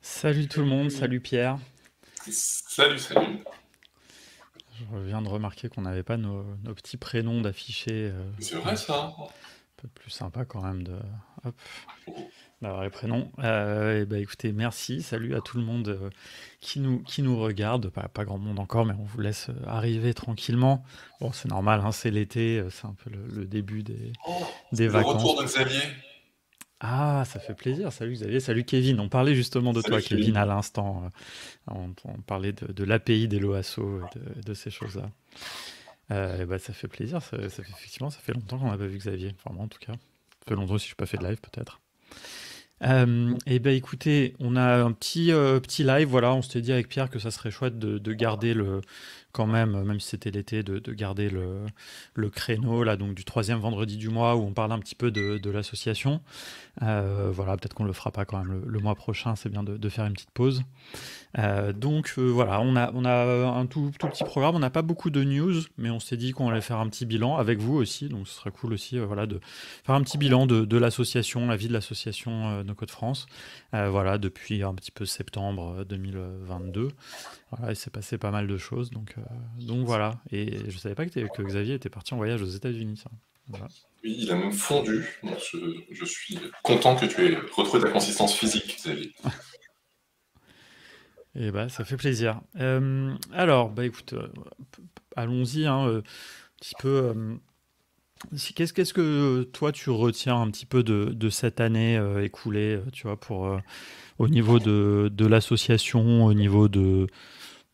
Salut tout le monde, salut Pierre. Salut, salut. Je viens de remarquer qu'on n'avait pas nos petits prénoms d'afficher. C'est vrai ça? Un peu plus sympa quand même de hop, Oh, d'avoir les prénoms. Et bah écoutez, merci, salut à tout le monde qui nous regarde. Pas grand monde encore, mais on vous laisse arriver tranquillement. Bon, c'est normal, hein, c'est l'été, c'est un peu le début oh, des le retour vacances. de Xavier. Ah, ça fait plaisir. Salut Xavier, salut Kevin. On parlait justement de Salut toi, Kevin, Kevin. à l'instant. On parlait de l'API des Loasso et de ces choses-là. Et bah, ça fait plaisir, effectivement, ça fait longtemps qu'on n'a pas vu Xavier. Enfin, moi en tout cas. Ça fait longtemps si je n'ai pas fait de live, peut-être. Et ben écoutez, on a un petit live, voilà, on s'était dit avec Pierre que ça serait chouette de garder quand même si c'était l'été, de garder le créneau là, donc du troisième vendredi du mois où on parle un petit peu de l'association. Voilà, peut-être qu'on le fera pas quand même le mois prochain, c'est bien de faire une petite pause. Voilà, on a un tout petit programme, on n'a pas beaucoup de news, mais on s'est dit qu'on allait faire un petit bilan avec vous aussi, donc ce serait cool aussi voilà, de faire un petit bilan de l'association, la vie de l'association No Code France, voilà, depuis un petit peu septembre 2022. Voilà, il s'est passé pas mal de choses, donc voilà. Et je savais pas que Xavier était parti en voyage aux États-Unis, ça. Voilà. Oui, il a même fondu. Donc je suis content que tu aies retrouvé ta consistance physique, Xavier. Et bah, ça fait plaisir. Alors, bah écoute, allons-y, hein, petit peu. Qu'est-ce que toi tu retiens un petit peu de cette année écoulée, tu vois, au niveau de l'association, au niveau de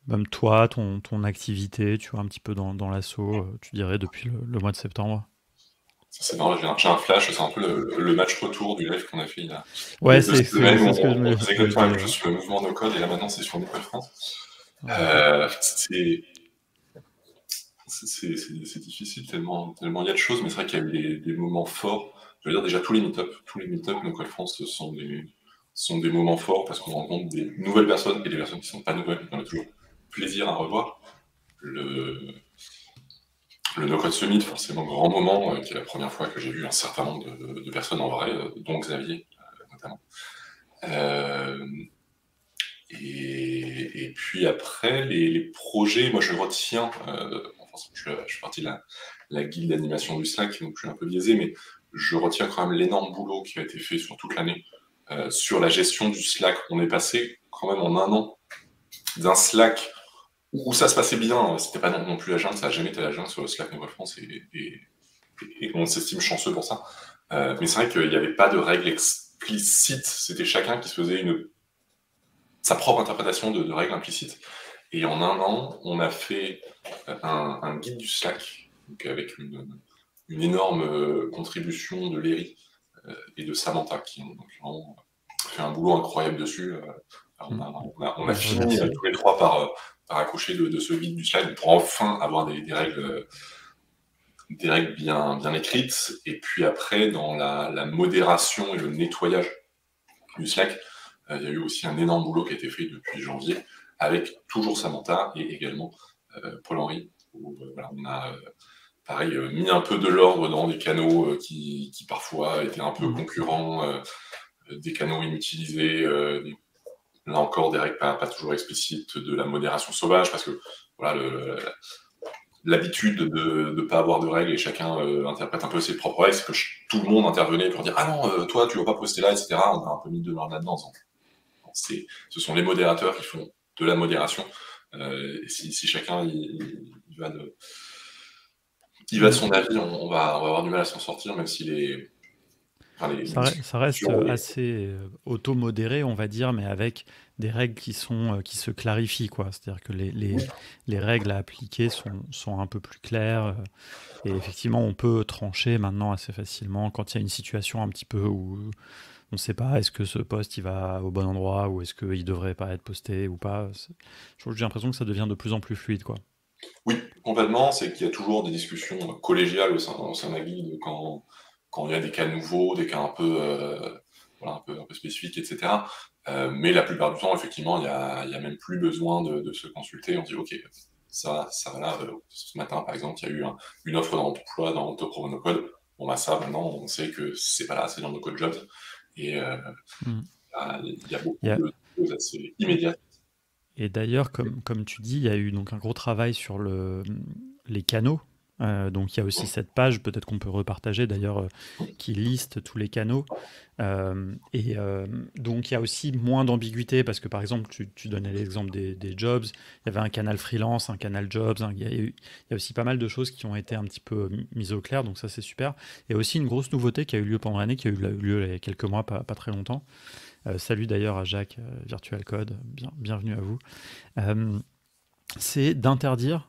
même toi, ton activité, tu vois, un petit peu dans l'asso, tu dirais depuis le mois de septembre. C'est marrant, j'ai un flash, c'est un peu le match retour du live qu'on a fait il y Ouais, a deux c'est semaines où ce que on faisait je me exactement la même disais. chose sur le mouvement no code et là maintenant c'est sur Nicole France. Ouais. C'est difficile tellement il y a de choses, mais c'est vrai qu'il y a eu des moments forts. Je veux dire déjà tous les meet-up No Code France sont des moments forts parce qu'on rencontre des nouvelles personnes et des personnes qui ne sont pas nouvelles. On a toujours plaisir à revoir. Le, le No Code Summit, forcément grand moment, qui est la première fois que j'ai vu un certain nombre de personnes en vrai, dont Xavier notamment. Euh, et puis après, les projets, moi je retiens, enfin, je suis partie de la guilde d'animation du Slack, donc je suis un peu biaisé, mais je retiens quand même l'énorme boulot qui a été fait sur toute l'année sur la gestion du Slack. On est passé quand même en un an d'un Slack où ça se passait bien, c'était pas non plus la jungle, ça a jamais été la jungle sur le Slack Nouvelle France et on s'estime chanceux pour ça. Mais c'est vrai qu'il n'y avait pas de règles explicites, c'était chacun qui se faisait sa propre interprétation de règles implicites. Et en un an, on a fait un guide du Slack, donc avec une énorme contribution de Léry et de Samantha, qui ont vraiment fait un boulot incroyable dessus. Mm. On a Bah, je fini remercie. tous les trois par accoucher de ce guide du Slack pour enfin avoir des règles bien écrites. Et puis après, dans la modération et le nettoyage du Slack, il y a eu aussi un énorme boulot qui a été fait depuis janvier, avec toujours Samantha et également Paul-Henri, où voilà, on a pareil mis un peu de l'ordre dans des canaux qui parfois étaient un peu Mm. concurrents, des canaux inutilisés, là encore des règles pas toujours explicites, de la modération sauvage, parce que voilà, l'habitude de ne pas avoir de règles et chacun interprète un peu ses propres règles, c'est que tout le monde intervenait pour dire ah non, toi tu vas pas poster là, etc. On a un peu mis de l'ordre là-dedans. Ce sont les modérateurs qui font de la modération. Et si chacun il va de Mm. son avis, on va avoir du mal à s'en sortir, même si les Ça reste discussions. assez auto-modéré, on va dire, mais avec des règles qui se clarifient, quoi. C'est-à-dire que les règles à appliquer sont un peu plus claires. Et effectivement, on peut trancher maintenant assez facilement quand il y a une situation un petit peu où on ne sait pas est-ce que ce poste il va au bon endroit ou est-ce qu'il ne devrait pas être posté ou pas. J'ai l'impression que ça devient de plus en plus fluide, quoi. Oui, complètement. C'est qu'il y a toujours des discussions collégiales au sein de la guilde quand il y a des cas nouveaux, des cas un peu, voilà, un peu spécifiques, etc. Mais la plupart du temps, effectivement, il y a même plus besoin de se consulter. On dit, OK, ça va là. Ce matin, par exemple, il y a eu une offre d'emploi dans Autopro No Code. Bon, bah ça, maintenant, on sait que c'est pas là, c'est dans nos code jobs. Et Mm. il y a Il beaucoup y a, de chose assez immédiate. Et d'ailleurs, comme tu dis, il y a eu donc un gros travail sur les canaux. Donc il y a aussi cette page, peut-être qu'on peut repartager d'ailleurs, qui liste tous les canaux. Donc il y a aussi moins d'ambiguïté parce que par exemple, tu donnais l'exemple des jobs, il y avait un canal freelance, un canal jobs, hein, il y a aussi pas mal de choses qui ont été un petit peu mises au clair, donc ça c'est super. Il y a aussi une grosse nouveauté qui a eu lieu pendant l'année, qui a eu lieu il y a quelques mois, pas très longtemps. Salut d'ailleurs à Jacques, Virtual Code, bienvenue à vous. Euh, c'est d'interdire,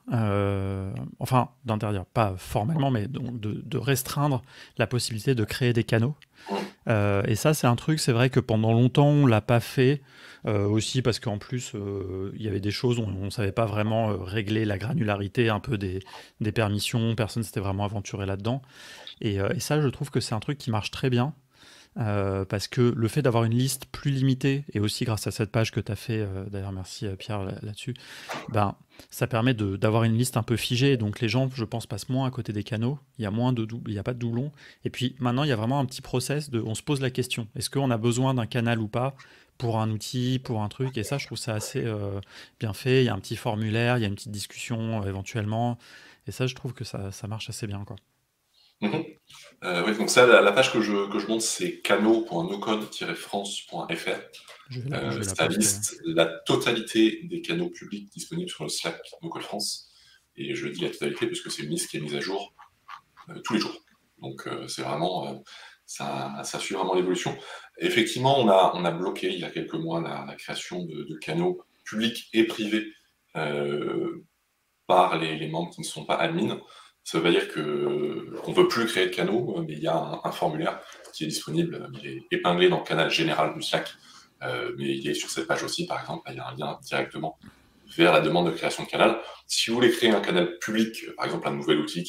enfin d'interdire, pas formellement, mais donc de restreindre la possibilité de créer des canaux. Et ça, c'est un truc, c'est vrai que pendant longtemps, on l'a pas fait, aussi parce qu'en plus, il y avait des choses où on ne savait pas vraiment régler la granularité un peu des permissions, personne s'était vraiment aventuré là-dedans. Et ça, je trouve que c'est un truc qui marche très bien. Parce que le fait d'avoir une liste plus limitée, et aussi grâce à cette page que tu as fait, d'ailleurs merci Pierre là-dessus, ben, ça permet d'avoir une liste un peu figée, donc les gens, je pense, passent moins à côté des canaux, il y a il y a pas de doublons, et puis maintenant il y a vraiment un petit process on se pose la question, est-ce qu'on a besoin d'un canal ou pas pour un outil, pour un truc, et ça je trouve ça assez bien fait, il y a un petit formulaire, il y a une petite discussion éventuellement, et ça je trouve que ça marche assez bien, quoi. Mhm. Oui, donc ça, la page que je montre, c'est canaux.nocode-france.fr. Je vais la Ça poster, ouais. liste la totalité des canaux publics disponibles sur le Slack NoCode France. Et je dis la totalité parce que c'est une liste qui est mise à jour tous les jours. Donc c'est vraiment, ça suit vraiment l'évolution. Effectivement, on a bloqué il y a quelques mois la création de canaux publics et privés par les membres qui ne sont pas admins. Ça veut pas dire qu'on ne veut plus créer de canaux, mais il y a un formulaire qui est disponible, il est épinglé dans le canal général du Slack, mais il est sur cette page aussi, par exemple, il y a un lien directement vers la demande de création de canal. Si vous voulez créer un canal public, par exemple un nouvel outil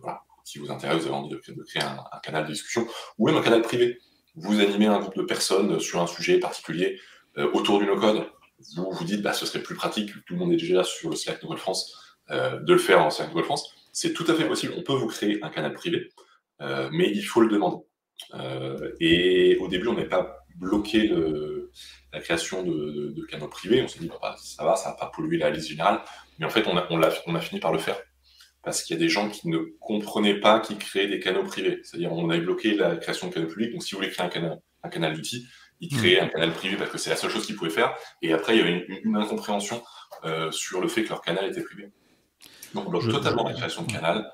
voilà, qui vous intéresse, vous avez envie de créer un canal de discussion, ou même un canal privé, vous animez un groupe de personnes sur un sujet particulier autour du no-code, vous vous dites ce serait plus pratique, tout le monde est déjà sur le Slack Nouvelle France, de le faire en Slack Nouvelle France, c'est tout à fait possible. On peut vous créer un canal privé, mais il faut le demander. Et au début, on n'avait pas bloqué la création de canaux privés. On s'est dit, ça va pas polluer la liste générale. Mais en fait, on a fini par le faire. Parce qu'il y a des gens qui ne comprenaient pas qu'ils créaient des canaux privés. C'est-à-dire, on avait bloqué la création de canaux publics. Donc, si vous voulez créer un canal d'outils, ils créaient un canal privé parce que c'est la seule chose qu'ils pouvaient faire. Et après, il y avait une incompréhension sur le fait que leur canal était privé. Donc on bloque totalement la création de canal,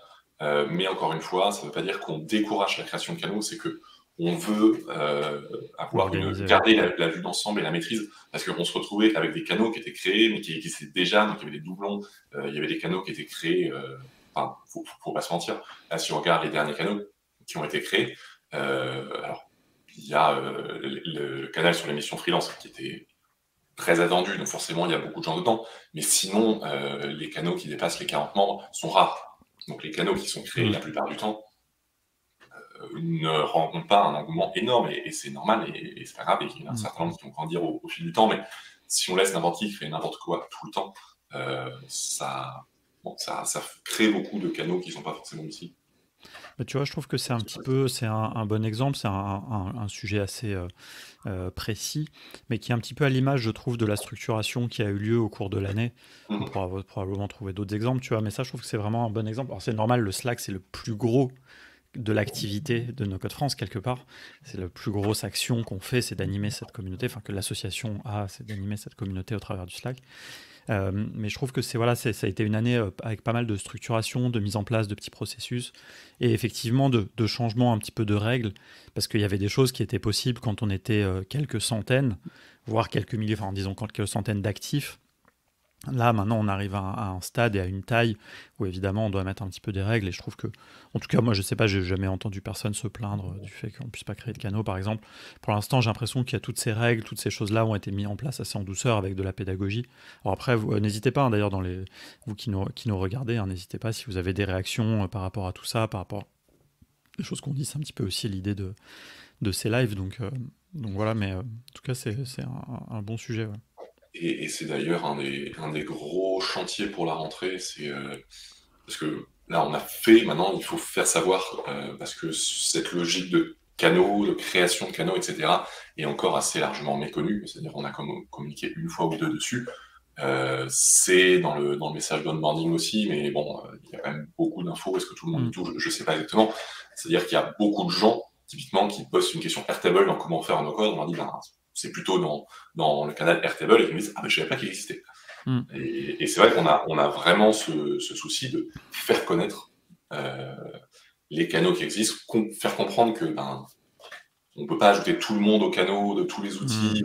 mais encore une fois, ça ne veut pas dire qu'on décourage la création de canaux, c'est qu'on veut garder la vue d'ensemble et la maîtrise, parce qu'on se retrouvait avec des canaux qui étaient créés, mais qui existaient déjà, donc il y avait des doublons, il y avait des canaux qui étaient créés, faut pas se mentir, là si on regarde les derniers canaux qui ont été créés, alors il y a le canal sur l'émission freelance qui était très attendu, donc forcément il y a beaucoup de gens dedans, mais sinon les canaux qui dépassent les 40 membres sont rares. Donc les canaux qui sont créés la plupart du temps ne rencontrent pas un engouement énorme, et c'est normal, et c'est pas grave, et il y a un certain nombre qui vont grandir au fil du temps, mais si on laisse n'importe qui créer n'importe quoi tout le temps, ça crée beaucoup de canaux qui sont pas forcément utiles. Tu vois, je trouve que c'est un bon exemple, c'est un sujet assez précis, mais qui est un petit peu à l'image, je trouve, de la structuration qui a eu lieu au cours de l'année. On pourra probablement trouver d'autres exemples, tu vois, mais ça, je trouve que c'est vraiment un bon exemple. Alors, c'est normal, le Slack, c'est le plus gros de l'activité de No Code France, quelque part. C'est la plus grosse action qu'on fait, c'est d'animer cette communauté, enfin que l'association a, c'est d'animer cette communauté au travers du Slack. Mais je trouve que ça a été une année avec pas mal de structuration, de mise en place de petits processus et effectivement de changements un petit peu de règles, parce qu'il y avait des choses qui étaient possibles quand on était quelques centaines, voire quelques milliers, enfin disons quelques centaines d'actifs. Là, maintenant, on arrive à un stade et à une taille où, évidemment, on doit mettre un petit peu des règles. Et je trouve que, en tout cas, moi, je sais pas, j'ai jamais entendu personne se plaindre du fait qu'on puisse pas créer de canaux, par exemple. Pour l'instant, j'ai l'impression qu'il y a toutes ces règles, toutes ces choses-là ont été mises en place assez en douceur avec de la pédagogie. Alors après, n'hésitez pas, hein, d'ailleurs, vous qui nous regardez, hein, n'hésitez pas si vous avez des réactions par rapport à tout ça, par rapport aux choses qu'on dit. C'est un petit peu aussi l'idée de ces lives. Donc voilà, mais en tout cas, c'est un bon sujet. Ouais. Et c'est d'ailleurs un des gros chantiers pour la rentrée, parce que là on a fait, maintenant il faut faire savoir, parce que cette logique de canaux, de création de canaux, etc., est encore assez largement méconnu. C'est-à-dire qu'on a communiqué une fois ou deux dessus. C'est dans le message d'onboarding aussi, mais bon, il y a quand même beaucoup d'infos. Est-ce que tout le monde y touche? Je ne sais pas exactement. C'est-à-dire qu'il y a beaucoup de gens, typiquement, qui postent une question Airtable dans comment faire un no-code. On leur dit, c'est plutôt dans le canal Airtable, et ils me disent, ah ben je savais pas qu'il existait. Et c'est vrai qu'on a vraiment ce souci de faire connaître les canaux qui existent, faire comprendre que on peut pas ajouter tout le monde aux canaux de tous les outils,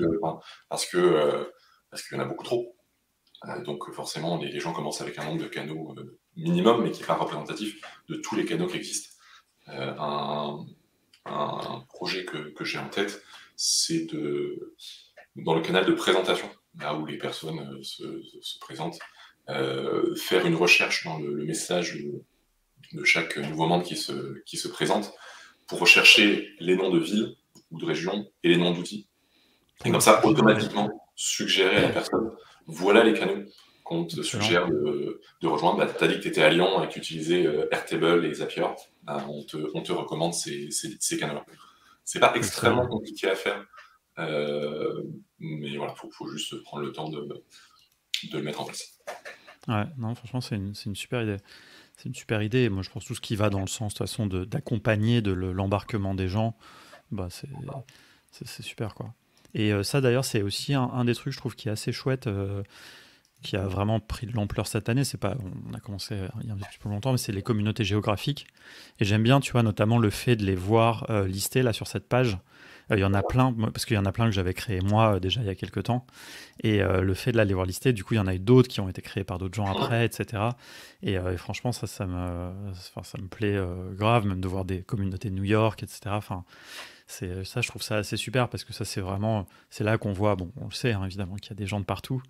parce qu'il y en a beaucoup trop. Donc forcément, les gens commencent avec un nombre de canaux minimum, mais qui n'est pas représentatif de tous les canaux qui existent. Un projet que j'ai en tête, c'est dans le canal de présentation, là où les personnes se présentent, faire une recherche dans le message de chaque nouveau membre qui se présente, pour rechercher les noms de villes ou de régions et les noms d'outils. Et comme ça, automatiquement, suggérer à la personne, voilà les canaux qu'on te suggère de rejoindre. Tu as dit que tu étais à Lyon et que tu utilisais Airtable et Zapier. On te recommande ces canaux-là. C'est pas extrêmement compliqué à faire, mais voilà, faut juste prendre le temps de le mettre en place. Ouais, non, franchement, c'est une super idée. C'est une super idée. Et moi, je pense tout ce qui va dans le sens, de toute façon, d'accompagner l'embarquement des gens, bah, c'est super, quoi. Et ça, d'ailleurs, c'est aussi un des trucs, je trouve, qui est assez chouette, qui a vraiment pris de l'ampleur cette année. C'est pas, on a commencé il y a un petit peu longtemps, mais c'est les communautés géographiques. Et j'aime bien, tu vois, notamment le fait de les voir listés là sur cette page. Il y en a plein, parce qu'il y en a plein que j'avais créé moi déjà il y a quelques temps. Et le fait de les voir listés, du coup, il y en a eu d'autres qui ont été créés par d'autres gens après, etc. Et franchement, ça me plaît grave, même de voir des communautés de New York, etc. Enfin, ça, je trouve ça assez super, parce que ça, c'est là qu'on voit, bon, on le sait, hein, évidemment, qu'il y a des gens de partout,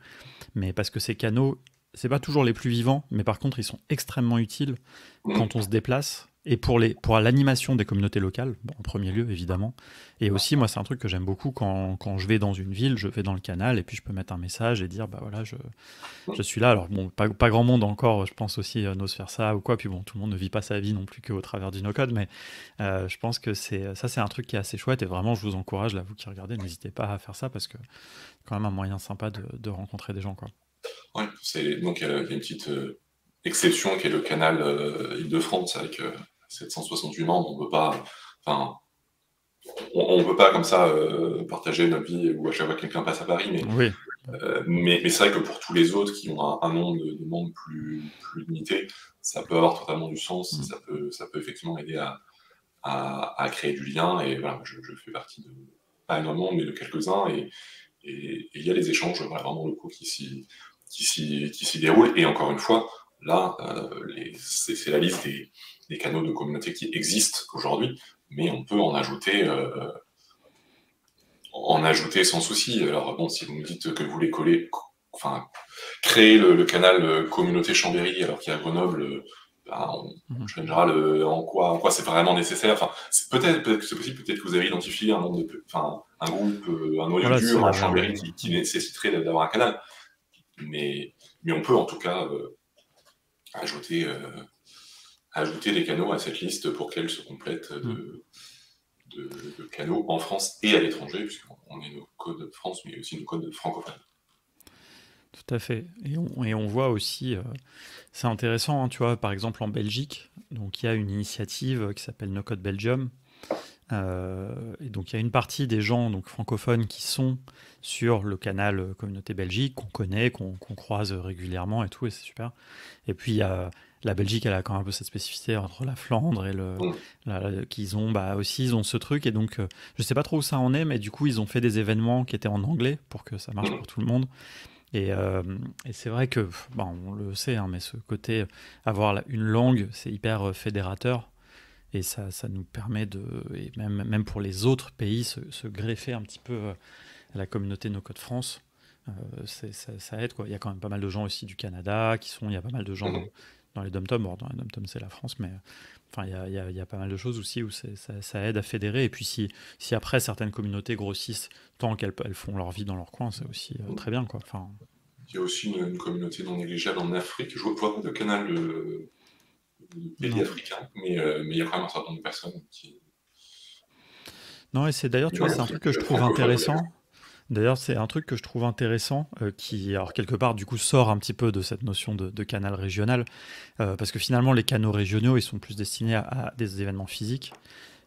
mais parce que ces canaux, c'est pas toujours les plus vivants, mais par contre, ils sont extrêmement utiles quand on se déplace, et pour l'animation des communautés locales, bon, en premier lieu, évidemment. Et aussi, moi, c'est un truc que j'aime beaucoup quand je vais dans une ville, je vais dans le canal, et puis je peux mettre un message et dire, bah voilà, je suis là. Alors, bon, pas grand monde encore, je pense aussi, n'ose faire ça ou quoi, puis bon, tout le monde ne vit pas sa vie non plus qu'au travers du no-code, mais je pense que c'est un truc qui est assez chouette, et vraiment, je vous encourage, là, vous qui regardez, n'hésitez pas à faire ça, parce que c'est quand même un moyen sympa de rencontrer des gens, quoi. Ouais, donc il y a une petite exception qui est le canal Île-de-France avec 768 membres. On peut pas comme ça partager notre vie où à chaque fois quelqu'un passe à Paris, mais c'est vrai que pour tous les autres qui ont un nombre de membres plus limité, ça peut avoir totalement du sens. Ça peut effectivement aider à créer du lien. Et voilà, je fais partie de, pas énormément, mais de quelques-uns, et il y a les échanges vraiment locaux qui s'y déroulent. Et encore une fois, là, c'est la liste des canaux de communauté qui existent aujourd'hui, mais on peut en ajouter sans souci. Alors bon, si vous me dites que vous voulez créer le canal communauté Chambéry alors qu'il y a Grenoble, en général, en quoi c'est vraiment nécessaire. Enfin, peut-être que c'est possible, peut-être que vous avez identifié un groupe, un noyau dur à Chambéry qui nécessiterait d'avoir un canal. Mais on peut en tout cas ajouter des canaux à cette liste pour qu'elle se complète de canaux en France et à l'étranger, puisqu'on est nos codes France, mais aussi nos codes francophones. Tout à fait. Et on voit aussi, c'est intéressant, hein, tu vois, par exemple en Belgique, donc il y a une initiative qui s'appelle No Code Belgium. Et donc il y a une partie des gens donc francophones qui sont sur le canal Communauté Belgique, qu'on connaît, qu'on croise régulièrement et tout, et c'est super. Et puis il y a la Belgique, elle a quand même un peu cette spécificité entre la Flandre et qu'ils ont aussi, ils ont ce truc, et donc je sais pas trop où ça en est, mais du coup ils ont fait des événements qui étaient en anglais pour que ça marche pour tout le monde. Et c'est vrai que, on le sait, hein, mais ce côté, avoir une langue, c'est hyper fédérateur. Et ça nous permet et même pour les autres pays, se greffer un petit peu à la communauté No Code France. Ça aide, quoi. Il y a quand même pas mal de gens aussi du Canada il y a pas mal de gens dans les dom-toms. Bon, dans les dom-toms, c'est la France, mais enfin, il y a pas mal de choses aussi où ça aide à fédérer. Et puis si après certaines communautés grossissent tant qu'elles font leur vie dans leur coin, c'est aussi très bien, quoi. Enfin, il y a aussi une communauté non négligeable en Afrique. Je vois pas de canal de pays africains, mais il y a quand même un certain nombre de personnes qui... Non, et c'est d'ailleurs, tu Dans vois, le c'est un truc que je truc trouve francophone au début. intéressant. D'ailleurs, c'est un truc que je trouve intéressant qui, alors quelque part, du coup, sort un petit peu de cette notion de canal régional, parce que finalement, les canaux régionaux, ils sont plus destinés à des événements physiques.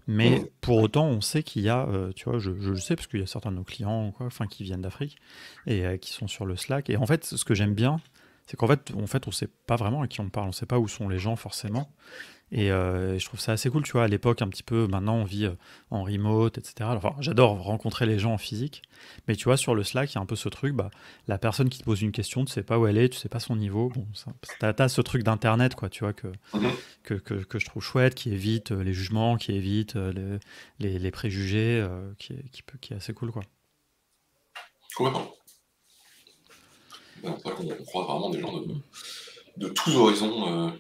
Mais Mhm. pour autant, on sait qu'il y a, tu vois, je le sais parce qu'il y a certains de nos clients, ou quoi, enfin, qui viennent d'Afrique et qui sont sur le Slack. Et en fait, ce que j'aime bien, c'est qu'en fait, on sait pas vraiment à qui on parle, on sait pas où sont les gens forcément. Et je trouve ça assez cool, tu vois, à l'époque, un petit peu, maintenant on vit en remote, etc. Enfin, j'adore rencontrer les gens en physique, mais tu vois, sur le Slack, il y a un peu ce truc, bah, la personne qui te pose une question, tu sais pas où elle est, tu sais pas son niveau, bon, t'as ce truc d'Internet, quoi, tu vois, Mhm. que je trouve chouette, qui évite les jugements, qui évite les préjugés, qui est assez cool, quoi. Complètement. Ben, c'est vrai qu'on croise vraiment des gens Mm. de tous horizons,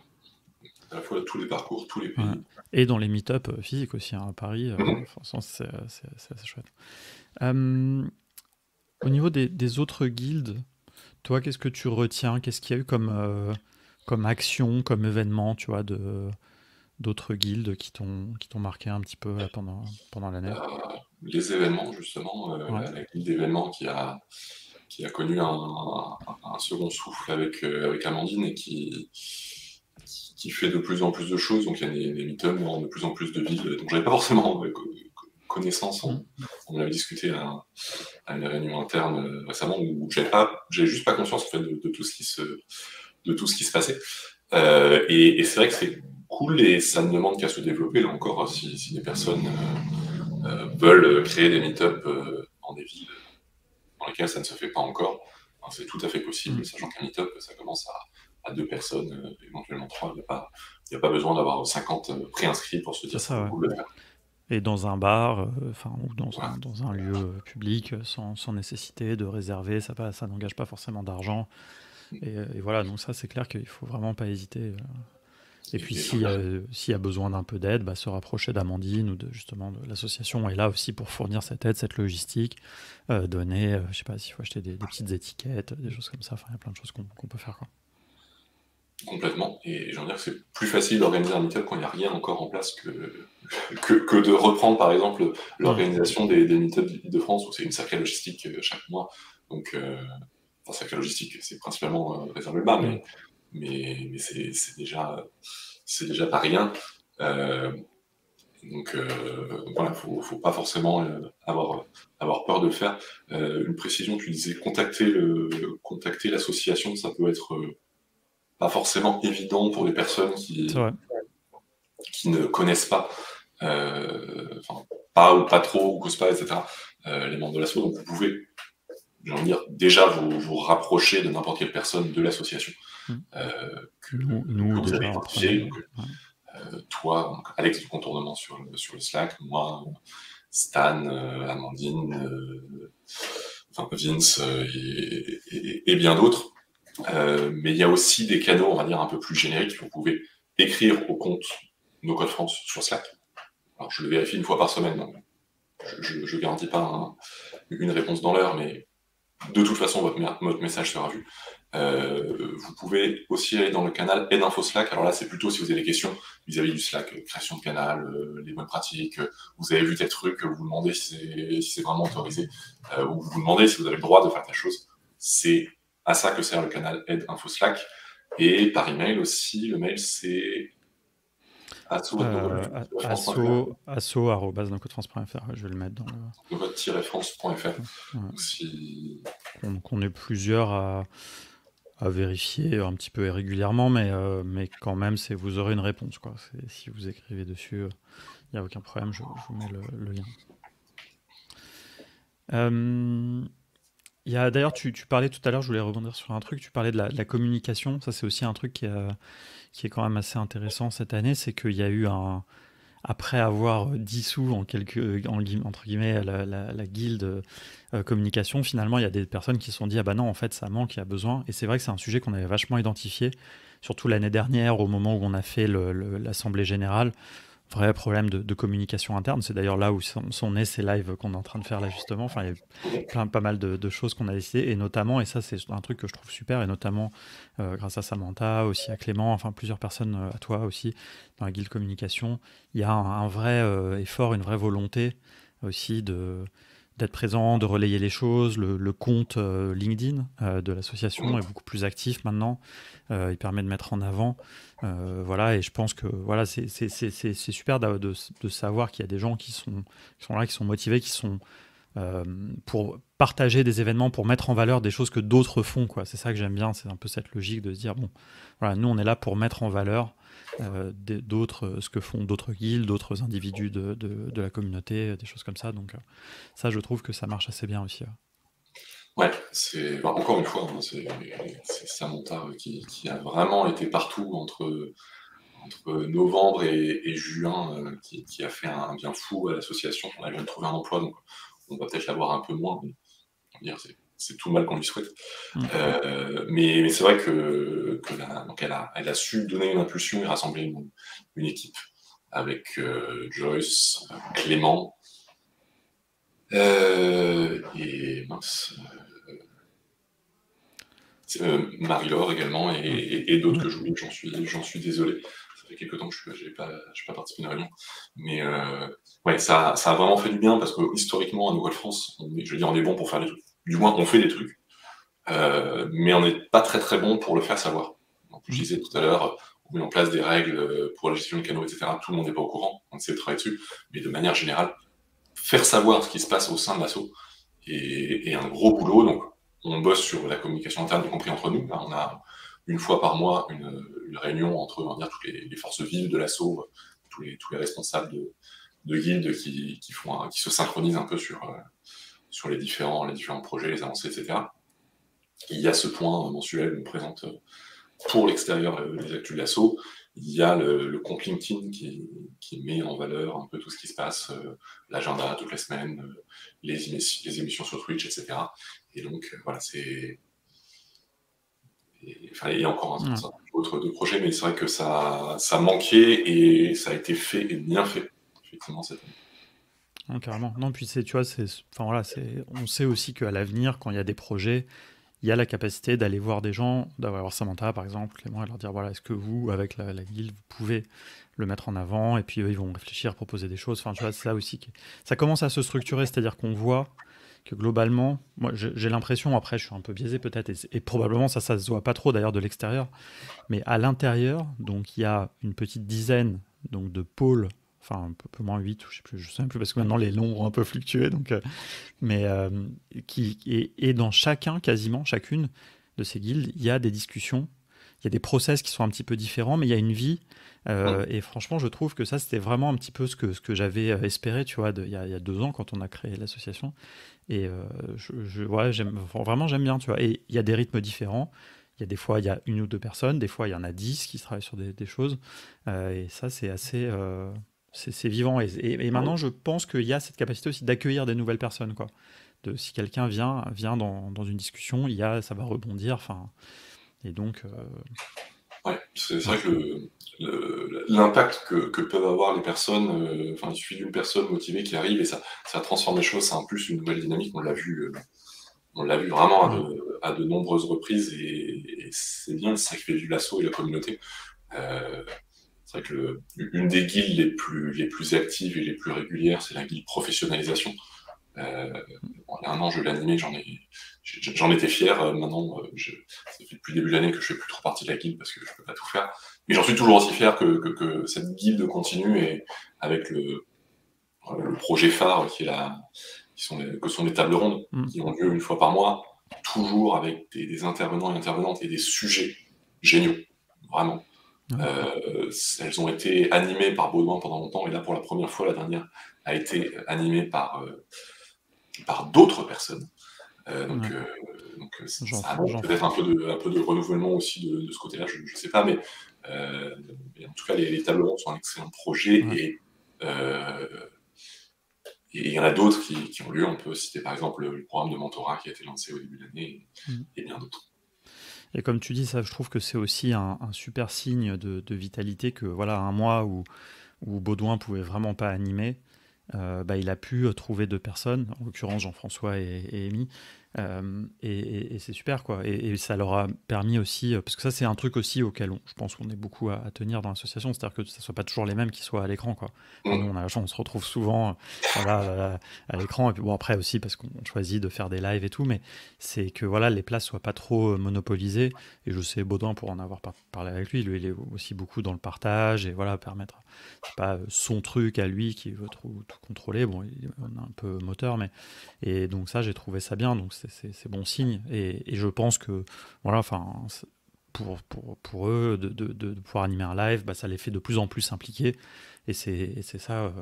à la fois de tous les parcours, tous les Ouais. pays. Et dans les meet-up physiques aussi, hein, à Paris, Mhm. franchement, c'est assez chouette. Euh, Au niveau des autres guildes, toi, qu'est-ce que tu retiens? Qu'est-ce qu'il y a eu comme action, comme événement, tu vois, d'autres guildes qui t'ont marqué un petit peu là, pendant l'année? Les événements, justement, Ouais. la guilde d'événements qui a connu un second souffle avec Amandine et qui fait de plus en plus de choses. Donc il y a des meet-ups dans de plus en plus de villes dont j'avais pas forcément connaissance. Mm. On avait discuté à une réunion interne récemment où j'avais juste pas conscience en fait de tout ce qui se passait. Et c'est vrai que c'est cool et ça ne demande qu'à se développer. Là encore, si des personnes veulent créer des meet-up dans des villes dans lesquelles ça ne se fait pas encore, hein, c'est tout à fait Mm. possible, sachant qu'un meet-up, ça commence à deux personnes, éventuellement trois. Il n'y a pas besoin d'avoir 50 préinscrits pour se C'est dire ça ça, vaut le ouais. coup de le faire. Et dans un bar, enfin, ou Voilà, dans un lieu public, sans nécessité de réserver, ça n'engage pas forcément d'argent. Et voilà, donc ça, c'est clair qu'il faut vraiment pas hésiter. Et puis, et j'en ai s'il y a besoin d'un peu d'aide, bah, se rapprocher d'Amandine ou justement de l'association est là aussi pour fournir cette aide, cette logistique, donner, je sais pas s'il faut acheter des petites étiquettes, des choses comme ça. Enfin, il y a plein de choses qu'on peut faire, quoi. complètement. Et j'en dire que c'est plus facile d'organiser un meet-up quand il n'y a rien encore en place que de reprendre, par exemple, Mm. l'organisation des meet-up d'Île-de-France où c'est une sacrée logistique chaque mois. Donc, enfin, sacrée logistique, c'est principalement réservé le bar, Oui. mais c'est déjà pas rien. Euh, donc voilà, faut pas forcément avoir peur de le faire. Une précision, tu disais contacter l'association, ça peut être pas forcément évident pour les personnes C'est vrai. qui ne connaissent pas, enfin, pas ou pas trop, ou causent pas, etc., les membres de l'asso. Donc vous pouvez, j'ai envie de dire, déjà vous rapprocher de n'importe quelle personne de l'association Mm. que, Nous, que vous avez déjà, en premier. identifié. Donc, Ouais. toi, donc Alex du contournement sur le Slack, moi, Stan, Amandine, enfin, Vince et bien d'autres. Mais il y a aussi des canaux, on va dire, un peu plus génériques. Vous pouvez écrire au compte No Code France sur Slack. Alors, je le vérifie une fois par semaine, donc je ne garantis pas une réponse dans l'heure, mais de toute façon, votre message sera vu. Vous pouvez aussi aller dans le canal Aide Info Slack. Alors là, c'est plutôt si vous avez des questions vis-à-vis du Slack, création de canal, les bonnes pratiques, vous avez vu tel truc, vous vous demandez si c'est vraiment autorisé, ou vous vous demandez si vous avez le droit de faire telle chose. C'est à ça que sert le canal Aide Info Slack. Et par email aussi, le mail c'est Asso@nocodefrance.fr. Ouais, je vais le mettre dans le. nocode-france.fr. Ouais. Si... Qu'on est plusieurs à vérifier un petit peu régulièrement, mais quand même, vous aurez une réponse, quoi. Si vous écrivez dessus, il n'y a aucun problème, je vous mets le lien. D'ailleurs, tu parlais tout à l'heure, je voulais rebondir sur un truc, tu parlais de la communication, ça c'est aussi un truc qui est quand même assez intéressant cette année, c'est qu'il y a eu après avoir dissous entre guillemets la guilde communication, finalement il y a des personnes qui se sont dit ah bah non en fait ça manque, il y a besoin, et c'est vrai que c'est un sujet qu'on avait vachement identifié, surtout l'année dernière au moment où on a fait l'assemblée générale. Vrai problème de communication interne, c'est d'ailleurs là où sont nés ces lives qu'on est en train de faire là justement, enfin il y a eu pas mal de choses qu'on a décidé, et notamment, et ça c'est un truc que je trouve super, et notamment grâce à Samantha, aussi à Clément, enfin plusieurs personnes, à toi aussi, dans la guilde communication, il y a un vrai effort, une vraie volonté aussi d'être présent, de relayer les choses. Le compte LinkedIn de l'association est beaucoup plus actif maintenant. Il permet de mettre en avant. Voilà, et je pense que voilà, c'est super de savoir qu'il y a des gens qui sont là, qui sont motivés, qui sont pour partager des événements, pour mettre en valeur des choses que d'autres font, quoi. C'est ça que j'aime bien, c'est un peu cette logique de se dire, bon, voilà, nous on est là pour mettre en valeur ce que font d'autres guildes, d'autres individus de la communauté, des choses comme ça. Donc ça, je trouve que ça marche assez bien aussi. Ouais, encore une fois, hein, c'est Samantha qui a vraiment été partout entre novembre et juin, qui a fait un bien fou à l'association. Elle vient de trouver un emploi, donc on va peut-être la voir un peu moins, mais on va dire, c'est tout mal qu'on lui souhaite. Mais c'est vrai donc elle a su donner une impulsion et rassembler une équipe avec Joyce, Clément, et mince, Marie-Laure également, et d'autres que j'oublie, j'en suis désolé. Ça fait quelques temps que je n'ai pas participé à une réunion. Mais ouais, ça a vraiment fait du bien parce que historiquement, à Nouvelle-France, on est bon pour faire des trucs. Du moins, on fait des trucs. Mais on n'est pas très très bon pour le faire savoir. Donc, je disais tout à l'heure, on met en place des règles pour la gestion du canot, etc. Tout le monde n'est pas au courant, on essaie de travailler dessus. Mais de manière générale, faire savoir ce qui se passe au sein de l'asso est un gros boulot. Donc, on bosse sur la communication interne, y compris entre nous. Là, on a une fois par mois une réunion entre, on va dire, toutes les forces vives de l'asso, tous les responsables de guildes qui se synchronisent un peu sur les différents projets, les avancées, etc. Il y a ce point mensuel où on présente pour l'extérieur les actus de l'asso. Il y a le compte LinkedIn qui met en valeur un peu tout ce qui se passe, l'agenda toutes les semaines, les émissions sur Twitch, etc. Et donc, voilà, il y a encore un certain nombre de projets, mais c'est vrai que ça manquait et ça a été fait et bien fait, effectivement, cette année. Non, carrément. Non, puis tu vois, enfin voilà, on sait aussi qu'à l'avenir, quand il y a des projets, il y a la capacité d'aller voir des gens, d'aller voir Samantha par exemple, Clément, et leur dire voilà, est-ce que vous, avec la guilde, vous pouvez le mettre en avant, et puis eux, ils vont réfléchir, proposer des choses. Enfin, tu vois, c'est ça aussi. Ça commence à se structurer, c'est-à-dire qu'on voit que globalement, moi j'ai l'impression, après je suis un peu biaisé peut-être, et probablement ça se voit pas trop d'ailleurs de l'extérieur, mais à l'intérieur, donc il y a une petite dizaine donc, de pôles, enfin un peu moins 8, je sais même plus, parce que maintenant les nombres ont un peu fluctué, donc, mais et dans quasiment chacune de ces guildes, il y a des discussions, il y a des process qui sont un petit peu différents, mais il y a une vie. Et franchement, je trouve que ça, c'était vraiment un petit peu ce que j'avais espéré, tu vois, il y a 2 ans quand on a créé l'association. Et ouais, vraiment, j'aime bien, tu vois. Et il y a des rythmes différents. Il y a des fois, il y a 1 ou 2 personnes, des fois, il y en a 10 qui travaillent sur des choses. Et ça, c'est assez. C'est vivant. Et maintenant, je pense qu'il y a cette capacité aussi d'accueillir des nouvelles personnes, quoi. Si quelqu'un vient dans une discussion, ça va rebondir. Enfin, et donc. Ouais, c'est vrai que l'impact que peuvent avoir les personnes, il suffit d'une personne motivée qui arrive et ça transforme les choses, ça impulse une nouvelle dynamique. On l'a vu vraiment à de nombreuses reprises et c'est bien, c'est ça qui fait du lasso et la communauté. C'est vrai que une des guildes les plus actives et les plus régulières, c'est la guilde professionnalisation. Il y a 1 an, je l'ai animé, j'en étais fier. Maintenant, ça fait depuis le début de l'année que je fais plus trop partie de la guilde parce que je peux pas tout faire. Mais j'en suis toujours aussi fier que cette guilde continue et avec le projet phare que sont les tables rondes qui ont lieu 1 fois par mois, toujours avec des intervenants et intervenantes et des sujets géniaux, vraiment. Elles ont été animées par Baudouin pendant longtemps et là, pour la première fois, la dernière a été animée par d'autres personnes. Donc, ça amène peut-être un peu de renouvellement aussi de ce côté-là, je ne sais pas, mais en tout cas, les tables rondes sont un excellent projet et il y en a d'autres qui ont lieu. On peut citer par exemple le programme de mentorat qui a été lancé au début de l'année et bien d'autres. Et comme tu dis, ça, je trouve que c'est aussi un super signe de vitalité que voilà, un mois où Baudouin pouvait vraiment pas animer, il a pu trouver 2 personnes, en l'occurrence Jean-François et Amy, Et c'est super, quoi. Et ça leur a permis aussi, parce que ça, c'est un truc aussi auquel je pense qu'on est beaucoup à tenir dans l'association, c'est-à-dire que ce ne soit pas toujours les mêmes qui soient à l'écran, quoi. Enfin, nous, on a la chance, on se retrouve souvent voilà, à l'écran, et puis bon, après aussi, parce qu'on choisit de faire des lives et tout, mais c'est que voilà, les places soient pas trop monopolisées. Et je sais, Baudouin, pour en avoir parlé avec lui, il est aussi beaucoup dans le partage, et voilà, permettre, c'est pas son truc à lui qui veut tout contrôler. Bon, on est un peu moteur, mais et donc ça, j'ai trouvé ça bien, donc c'est bon signe. Et je pense que, voilà, enfin, pour eux, de pouvoir animer un live, bah, ça les fait de plus en plus impliqués. Et c'est ça,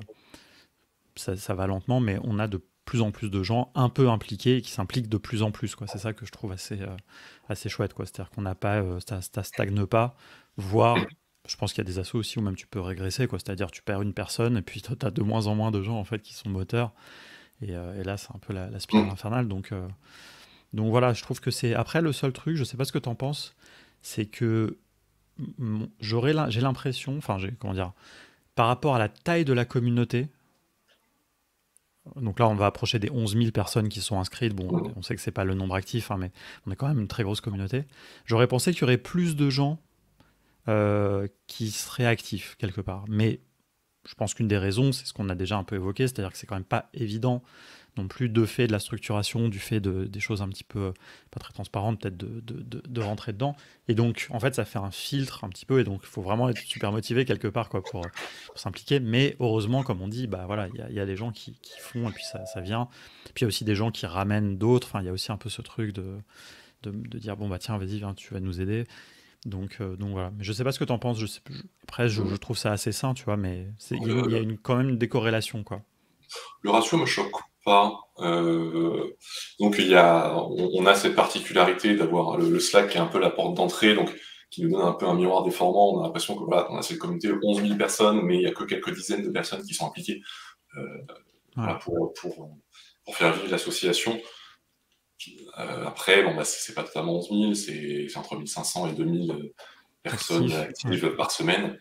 ça va lentement, mais on a de plus en plus de gens un peu impliqués et qui s'impliquent de plus en plus, quoi. C'est ça que je trouve assez chouette, quoi. C'est-à-dire qu'on n'a pas, ça stagne pas, voire... Je pense qu'il y a des assos aussi où même tu peux régresser, quoi. C'est-à-dire tu perds une personne et puis tu as de moins en moins de gens en fait qui sont moteurs. Et là, c'est un peu la spirale infernale. Donc voilà, je trouve que c'est. Après, le seul truc, je sais pas ce que tu en penses, c'est que j'ai l'impression, enfin, comment dire, par rapport à la taille de la communauté, donc là, on va approcher des 11 000 personnes qui sont inscrites. Bon, on sait que c'est pas le nombre actif, hein, mais on est quand même une très grosse communauté. J'aurais pensé qu'il y aurait plus de gens qui seraient actifs quelque part. Mais je pense qu'une des raisons, c'est ce qu'on a déjà un peu évoqué, c'est-à-dire que c'est quand même pas évident non plus de fait de la structuration, du fait des choses un petit peu pas très transparentes, peut-être de rentrer dedans. Et donc, en fait, ça fait un filtre un petit peu, et donc il faut vraiment être super motivé quelque part, quoi, pour s'impliquer. Mais heureusement, comme on dit, bah voilà, il y a des gens qui font, et puis ça vient. Puis il y a aussi des gens qui ramènent d'autres. Enfin, il y a aussi un peu ce truc de dire, bon, bah tiens, vas-y, viens, tu vas nous aider. Donc voilà. Mais je sais pas ce que tu en penses. Après, je trouve ça assez sain, tu vois, mais il y a quand même une décorrélation, quoi. Le ratio me choque pas. Donc on a cette particularité d'avoir le Slack qui est un peu la porte d'entrée, donc qui nous donne un peu un miroir déformant. On a l'impression que voilà, on a cette communauté de 11 000 personnes, mais il n'y a que quelques dizaines de personnes qui sont impliquées voilà, pour faire vivre l'association. Après, bon, bah, c'est pas totalement 11 000, c'est entre 1500 et 2000 personnes actives par semaine.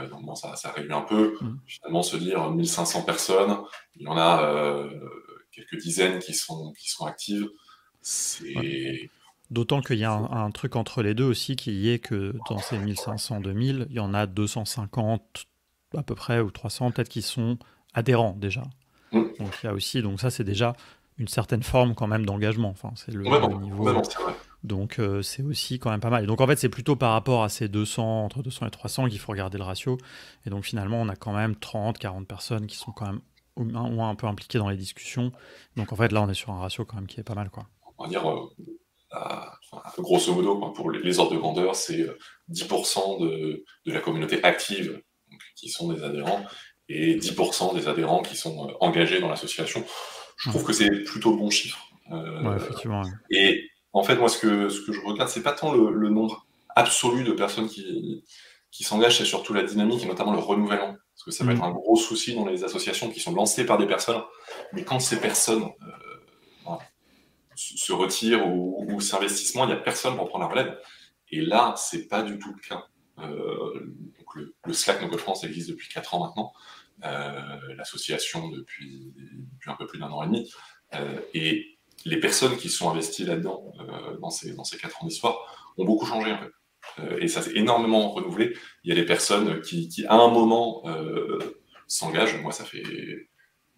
Donc bon, ça réduit un peu. Finalement, se dire 1500 personnes, il y en a quelques dizaines qui sont actives. C'est... D'autant qu'il y a un truc entre les deux aussi, qui est que dans ces 1500-2000, il y en a 250 à peu près, ou 300 peut-être, qui sont adhérents déjà. Donc il y a aussi, donc ça c'est déjà une certaine forme quand même d'engagement. Enfin, c'est le niveau. C'est vrai. Donc c'est aussi quand même pas mal. Et donc en fait c'est plutôt par rapport à ces 200, entre 200 et 300 qu'il faut regarder le ratio. Et donc finalement on a quand même 30, 40 personnes qui sont quand même un peu impliquées dans les discussions. Donc en fait là on est sur un ratio quand même qui est pas mal, quoi. On va dire, grosso modo, quoi, pour les ordres de grandeur, c'est 10% de la communauté active donc, qui sont des adhérents et 10% des adhérents qui sont engagés dans l'association. Je trouve que c'est plutôt bon chiffre. Ouais, effectivement. Ouais. Et en fait, moi, ce que je regarde, c'est pas tant le nombre absolu de personnes qui s'engagent, c'est surtout la dynamique et notamment le renouvellement. Parce que ça peut être un gros souci dans les associations qui sont lancées par des personnes, mais quand ces personnes se retirent ou s'investissent moins, il n'y a personne pour prendre la relève. Et là, c'est pas du tout le cas. Donc le Slack No Code France existe depuis 4 ans maintenant, l'association depuis un peu plus d'1 an et demi. Et les personnes qui sont investies là-dedans, dans ces 4 ans d'histoire, ont beaucoup changé en fait. Et ça s'est énormément renouvelé. Il y a des personnes qui à un moment, s'engagent. Moi, ça fait...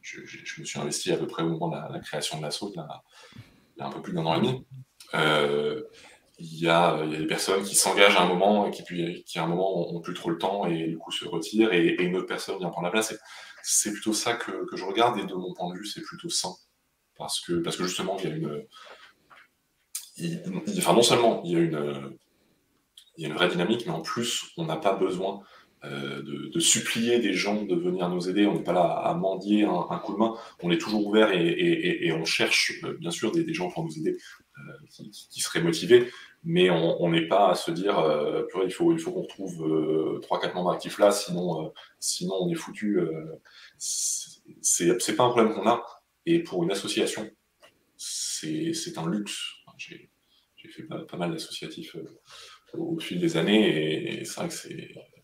Je me suis investi à peu près au moment de la création de l'asso, il y a un peu plus d'1 an et demi. Il y a des personnes qui s'engagent à un moment et qui à un moment n'ont plus trop le temps et du coup se retirent et une autre personne vient prendre la place. Et c'est plutôt ça que je regarde et de mon point de vue, c'est plutôt sain. Parce que justement, il y a non seulement il y a une vraie dynamique, mais en plus, on n'a pas besoin de supplier des gens de venir nous aider. On n'est pas là à mendier un coup de main. On est toujours ouvert et on cherche bien sûr des gens pour nous aider qui seraient motivés, mais on n'est pas à se dire il faut qu'on retrouve 3-4 membres actifs là, sinon on est foutu. C'est pas un problème qu'on a. Et pour une association, c'est un luxe. J'ai fait pas mal d'associatifs au fil des années et c'est vrai que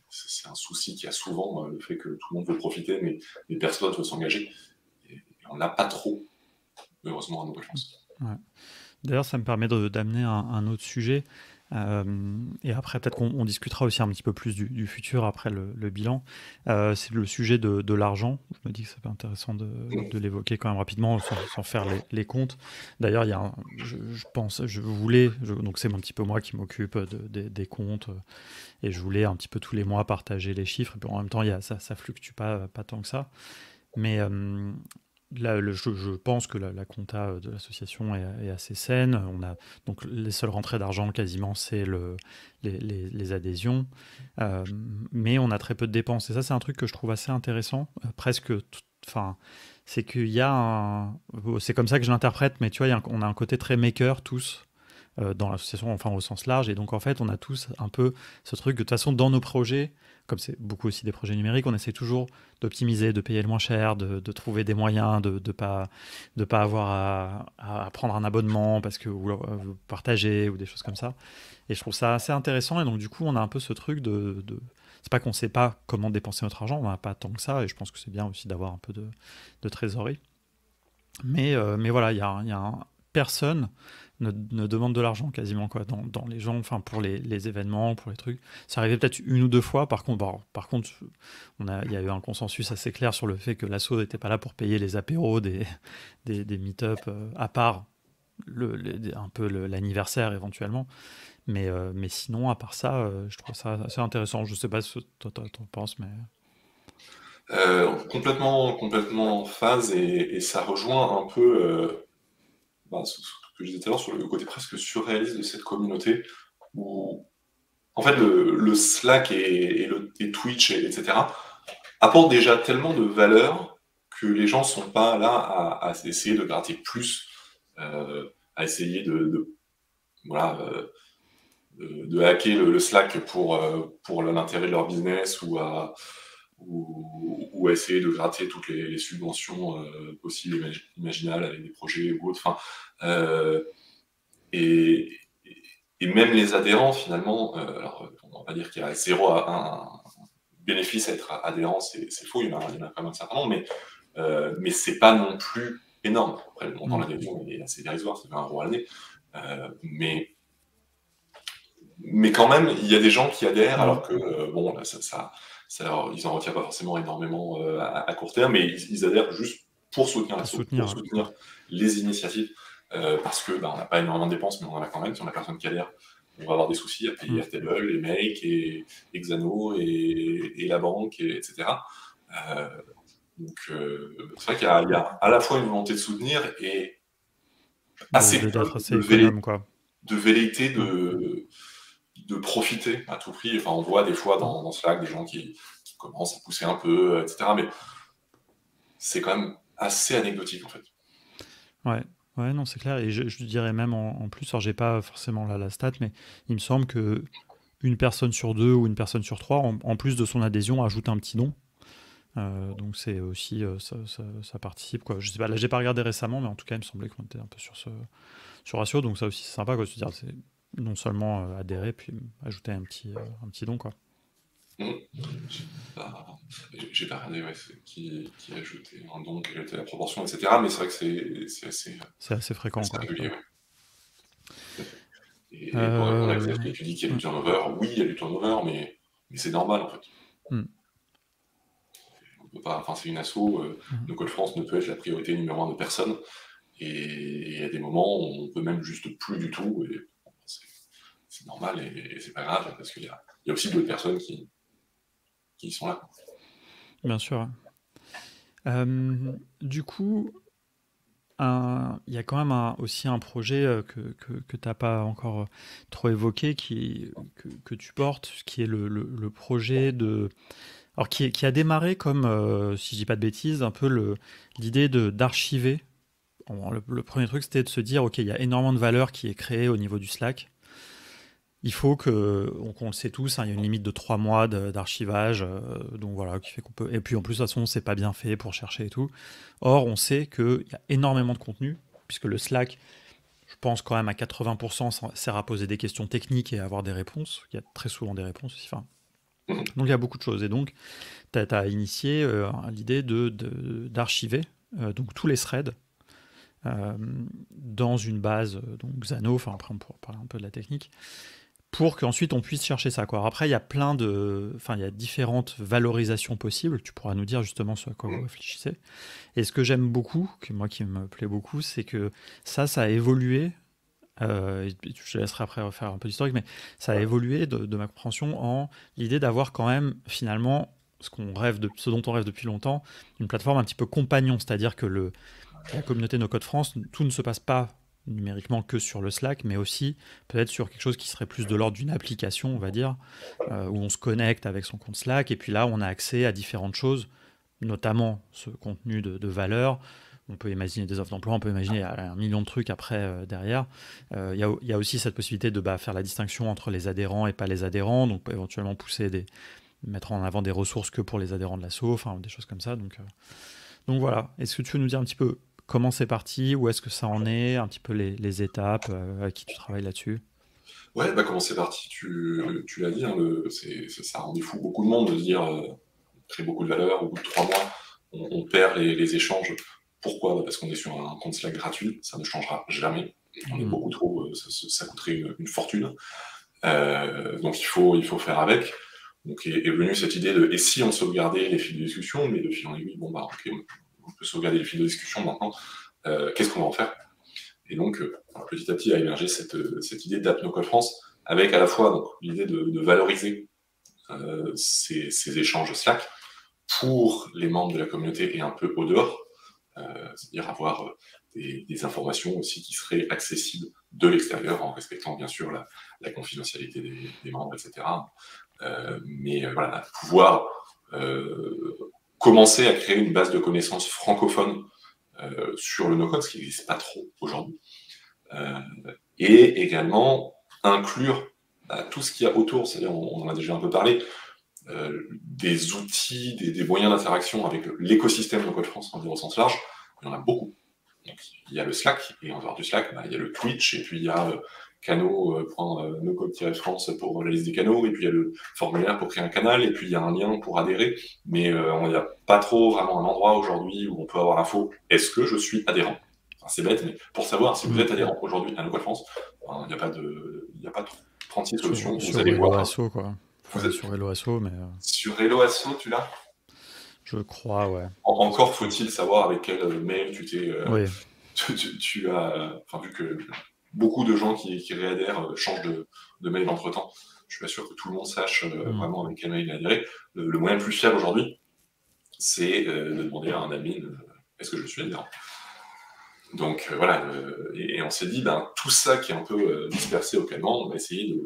c'est un souci qu'il y a souvent, le fait que tout le monde veut profiter, mais personne ne veut s'engager. Et on n'a pas trop, heureusement, à nos chances. Ouais. D'ailleurs, ça me permet d'amener un autre sujet. Et après, peut-être qu'on discutera aussi un petit peu plus du futur après le bilan. C'est le sujet de l'argent. Je me dis que c'est intéressant de l'évoquer quand même rapidement sans faire les comptes. D'ailleurs, je pense, donc c'est un petit peu moi qui m'occupe des comptes et je voulais un petit peu tous les mois partager les chiffres. Et puis en même temps, ça fluctue pas tant que ça. Mais là, je pense que la compta de l'association est assez saine. On a donc les seules rentrées d'argent quasiment, c'est les adhésions. Euh, mais on a très peu de dépenses. Et ça, c'est un truc que je trouve assez intéressant. Enfin, c'est qu'il y a c'est comme ça que je l'interprète, mais tu vois, on a un côté très maker tous dans l'association, enfin au sens large. Et donc, en fait, on a tous un peu ce truc de toute façon, dans nos projets, comme c'est beaucoup aussi des projets numériques, on essaie toujours d'optimiser, de payer le moins cher, de trouver des moyens, de pas avoir à prendre un abonnement parce que vous partagez ou des choses comme ça. Et je trouve ça assez intéressant. Et donc, du coup, on a un peu ce truc c'est pas qu'on sait pas comment dépenser notre argent, on n'a pas tant que ça. Et je pense que c'est bien aussi d'avoir un peu de trésorerie. Mais voilà, personne ne demande de l'argent quasiment quoi, dans les gens, enfin pour les événements, pour les trucs. Ça arrivait peut-être une ou deux fois. Par contre, il y a eu un consensus assez clair sur le fait que l'asso n'était pas là pour payer les apéros des meet-up, à part un peu l'anniversaire éventuellement. Mais sinon, à part ça, je trouve ça assez intéressant. Je sais pas ce que toi t'en penses, mais Complètement en phase et ça rejoint un peu ce que je disais tout à l'heure sur le côté presque surréaliste de cette communauté où en fait le Slack et Twitch etc. apportent déjà tellement de valeur que les gens sont pas là à essayer de gratter plus, à essayer voilà, de hacker le Slack pour l'intérêt de leur business ou à essayer de gratter toutes les subventions possibles et imaginables avec des projets ou autres. Enfin, et, et même les adhérents, finalement, alors on va pas dire qu'il y a zéro un bénéfice à être adhérent, c'est faux, il y en a quand même un certain nombre, mais c'est pas non plus énorme. Après, le montant de l'adhésion est assez dérisoire, c'est 20 € à l'année. Mais quand même, il y a des gens qui adhèrent, alors que, bon, là, ils en retirent pas forcément énormément à court terme, mais ils adhèrent juste pour soutenir l'asso, pour soutenir les initiatives, parce que on n'a pas énormément de dépenses, mais on en a quand même. Si on a personne qui adhère, on va avoir des soucis à payer Airtable, les Make, et Xano, et la banque, etc. Donc, c'est vrai qu'il y a à la fois une volonté de soutenir et assez peu de velléité de profiter à tout prix. Enfin, on voit des fois dans Slack des gens qui commencent à pousser un peu, etc. Mais c'est quand même assez anecdotique, en fait. Ouais, non, c'est clair. Et je dirais même en plus, alors j'ai pas forcément la stat, mais il me semble que une personne sur deux ou une personne sur trois, en plus de son adhésion, ajoute un petit don. Donc c'est aussi, ça participe, quoi. Je sais pas, là j'ai pas regardé récemment, mais en tout cas il me semblait qu'on était un peu sur ratio, donc ça aussi c'est sympa, quoi, de se dire, c'est non seulement adhérer, puis ajouter un petit don, quoi. J'ai pas regardé qui a ajouté un don, quelle était la proportion, etc. Mais c'est vrai que c'est assez fréquent, assez régulier, ouais. Et pour répondre à ce que tu dis qu'il y a du turnover, oui, il y a du turnover, mais c'est normal, en fait. On peut pas, enfin, c'est une asso, No Code France ne peut être la priorité numéro 1 de personne, et il y a des moments où on peut même juste plus du tout, et c'est normal, et c'est pas grave, parce qu'il y a aussi d'autres personnes qui sont là. Bien sûr. Du coup, il y a quand même aussi un projet que tu n'as pas encore trop évoqué, que tu portes, qui est le projet alors qui a démarré comme, si je dis pas de bêtises, un peu l'idée d'archiver. Le premier truc, c'était de se dire, ok, il y a énormément de valeur qui est créée au niveau du Slack. Il faut on le sait tous, hein, il y a une limite de 3 mois d'archivage, donc voilà, qui fait qu'on peut. Et puis en plus, de toute façon, c'est pas bien fait pour chercher et tout. Or, on sait qu'il y a énormément de contenu, puisque le Slack, je pense quand même à 80%, sert à poser des questions techniques et à avoir des réponses. Il y a très souvent des réponses aussi. Enfin, donc il y a beaucoup de choses. Et donc, tu as initié l'idée d'archiver donc tous les threads euh, dans une base donc Xano, enfin après on pourra parler un peu de la technique, pour qu'ensuite on puisse chercher ça, quoi. Alors après, il y a il y a différentes valorisations possibles. Tu pourras nous dire justement ce à quoi vous réfléchissez. Et ce que j'aime beaucoup, qui me plaît beaucoup, c'est que ça a évolué. Je te laisserai après refaire un peu d'historique, mais ça a évolué de ma compréhension en l'idée d'avoir quand même finalement ce dont on rêve depuis longtemps, une plateforme un petit peu compagnon, c'est-à-dire que la communauté No Code France, tout ne se passe pas numériquement que sur le Slack, mais aussi peut-être sur quelque chose qui serait plus de l'ordre d'une application, on va dire, où on se connecte avec son compte Slack, et puis là, on a accès à différentes choses, notamment ce contenu de valeur. On peut imaginer des offres d'emploi, on peut imaginer un million de trucs après derrière. Il y a aussi cette possibilité de faire la distinction entre les adhérents et pas les adhérents, donc éventuellement mettre en avant des ressources que pour les adhérents de l'asso, enfin des choses comme ça. Donc voilà, est-ce que tu veux nous dire un petit peu comment c'est parti, où est-ce que ça en est, un petit peu les étapes, à qui tu travailles là-dessus? Ouais, bah comment c'est parti, tu l'as dit, hein, ça rendait fou beaucoup de monde de se dire on crée beaucoup de valeur, au bout de 3 mois, on perd les échanges. Pourquoi? Bah parce qu'on est sur un compte Slack gratuit, ça ne changera jamais. On est beaucoup trop, ça coûterait une fortune. Donc il faut faire avec. Donc est venue cette idée de et si on sauvegardait les fils de discussion, mais de fil en aiguille, bon bah ok, on peut sauvegarder les fils de discussion maintenant, qu'est-ce qu'on va en faire? Et donc petit à petit a émergé cette idée d'App No Code France, avec à la fois donc, l'idée de valoriser ces échanges Slack pour les membres de la communauté et un peu au dehors, c'est-à-dire avoir des informations aussi qui seraient accessibles de l'extérieur en respectant bien sûr la confidentialité des membres, etc. Mais voilà, pouvoir commencer à créer une base de connaissances francophone sur le no-code, ce qui n'existe pas trop aujourd'hui. Et également inclure tout ce qu'il y a autour, c'est-à-dire on en a déjà un peu parlé, des outils, des moyens d'interaction avec l'écosystème No Code France en sens large, il y en a beaucoup. Donc, il y a le Slack, et en dehors du Slack, il y a le Twitch, et puis il y a canaux.nocode-france pour la liste des canaux, et puis il y a le formulaire pour créer un canal, et puis il y a un lien pour adhérer, mais il n'y a pas trop vraiment un endroit aujourd'hui où on peut avoir l'info. Est-ce que je suis adhérent? Enfin, c'est bête, mais pour savoir si vous êtes adhérent aujourd'hui à No Code France, il n'y a pas de 36 solutions. Sur Vous allez voir. Helloasso, quoi. Enfin, sur Helloasso, mais Sur Helloasso, tu l'as? je crois, ouais. Encore faut-il savoir avec quel mail Oui. tu as. Enfin, vu que beaucoup de gens qui réadhèrent changent de mail entre-temps, je suis pas sûr que tout le monde sache vraiment avec quel mail il est adhéré. Le moyen le plus fiable aujourd'hui, c'est de demander à un admin est-ce que je suis adhérent? Donc voilà, et on s'est dit, tout ça qui est un peu dispersé localement, on va essayer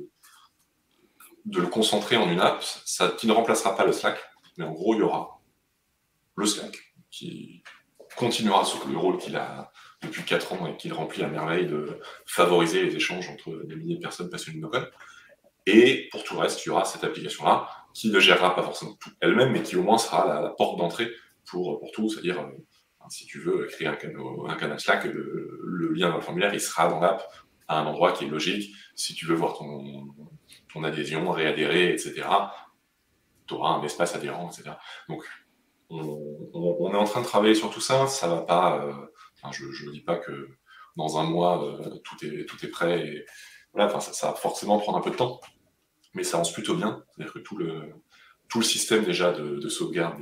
de le concentrer en une app, qui ne remplacera pas le Slack, mais en gros, il y aura le Slack, qui continuera le rôle qu'il a depuis 4 ans et qu'il remplit à merveille de favoriser les échanges entre des milliers de personnes passionnées de no-code. Et pour tout le reste, il y aura cette application-là qui ne gérera pas forcément tout elle-même, mais qui au moins sera la porte d'entrée pour tout, c'est-à-dire si tu veux créer un canal Slack, le lien dans le formulaire, il sera dans l'app à un endroit qui est logique. Si tu veux voir ton adhésion, réadhérer, etc., tu auras un espace adhérent, etc. Donc, on est en train de travailler sur tout ça. Ça va pas. Je ne dis pas que dans un mois tout est prêt. Et, voilà, ça va forcément prendre un peu de temps, mais ça avance plutôt bien. C'est-à-dire que tout le système déjà de sauvegarde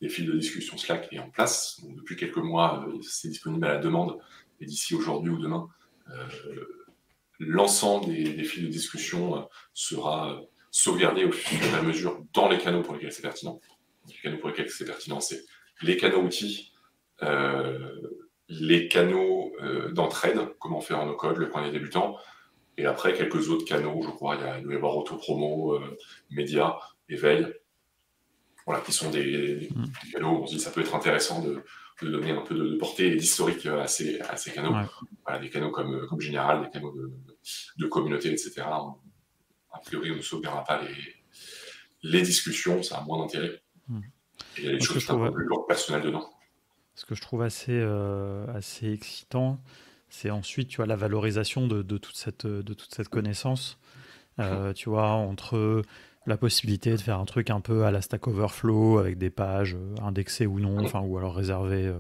des fils de discussion Slack est en place. Donc, depuis quelques mois, c'est disponible à la demande. Et d'ici aujourd'hui ou demain, l'ensemble des fils de discussion sera sauvegardé au fur et à mesure dans les canaux pour lesquels c'est pertinent. Les canaux pour lesquels c'est pertinent, c'est les canaux outils, les canaux d'entraide, comment faire en no-code, le point des débutants, et après quelques autres canaux, je crois, il doit y avoir autopromo, médias, éveil, voilà, qui sont des canaux où on se dit ça peut être intéressant de donner un peu de portée et d'historique à ces canaux. Ouais. Voilà, des canaux comme Général, des canaux de communauté, etc. A priori, on ne sauvegardera pas les discussions, ça a moins d'intérêt. Et il y a des choses un peu plus personnelles dedans. Ce que je trouve assez excitant, c'est ensuite, tu vois, la valorisation de toute cette connaissance. Tu vois, entre la possibilité de faire un truc un peu à la Stack Overflow avec des pages indexées ou non, ou alors réservées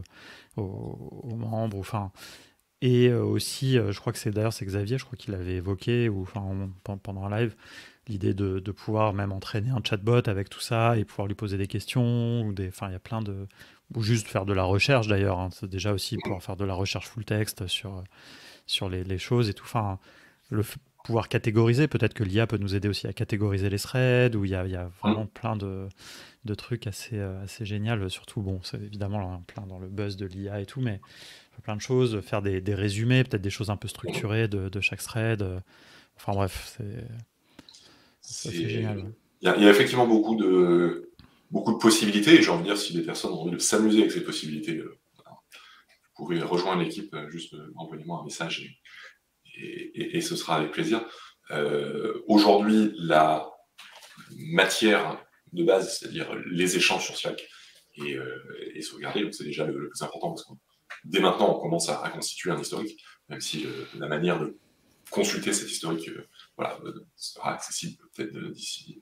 aux membres, enfin. Et aussi, je crois que c'est Xavier, je crois qu'il avait évoqué, ou enfin pendant un live, l'idée de pouvoir même entraîner un chatbot avec tout ça et pouvoir lui poser des questions, enfin il y a plein de, ou juste faire de la recherche d'ailleurs, hein. C'est déjà aussi pouvoir faire de la recherche full texte sur les choses et tout. Enfin, pouvoir catégoriser, peut-être que l'IA peut nous aider aussi à catégoriser les threads, où il y a vraiment plein de trucs assez génial. Surtout, bon, c'est évidemment là, plein dans le buzz de l'IA et tout, mais plein de choses, faire des résumés, peut-être des choses un peu structurées de chaque thread. Enfin bref, c'est assez génial. Ouais. Il y a effectivement beaucoup de possibilités, et j'ai envie de dire, si les personnes ont envie de s'amuser avec ces possibilités, vous pourrez rejoindre l'équipe, juste envoyez-moi un message et ce sera avec plaisir. Aujourd'hui, la matière de base, c'est-à-dire les échanges sur Slack, et sauvegarder, donc c'est déjà le plus important, parce que dès maintenant, on commence à constituer un historique, même si la manière de consulter cet historique sera accessible peut-être d'ici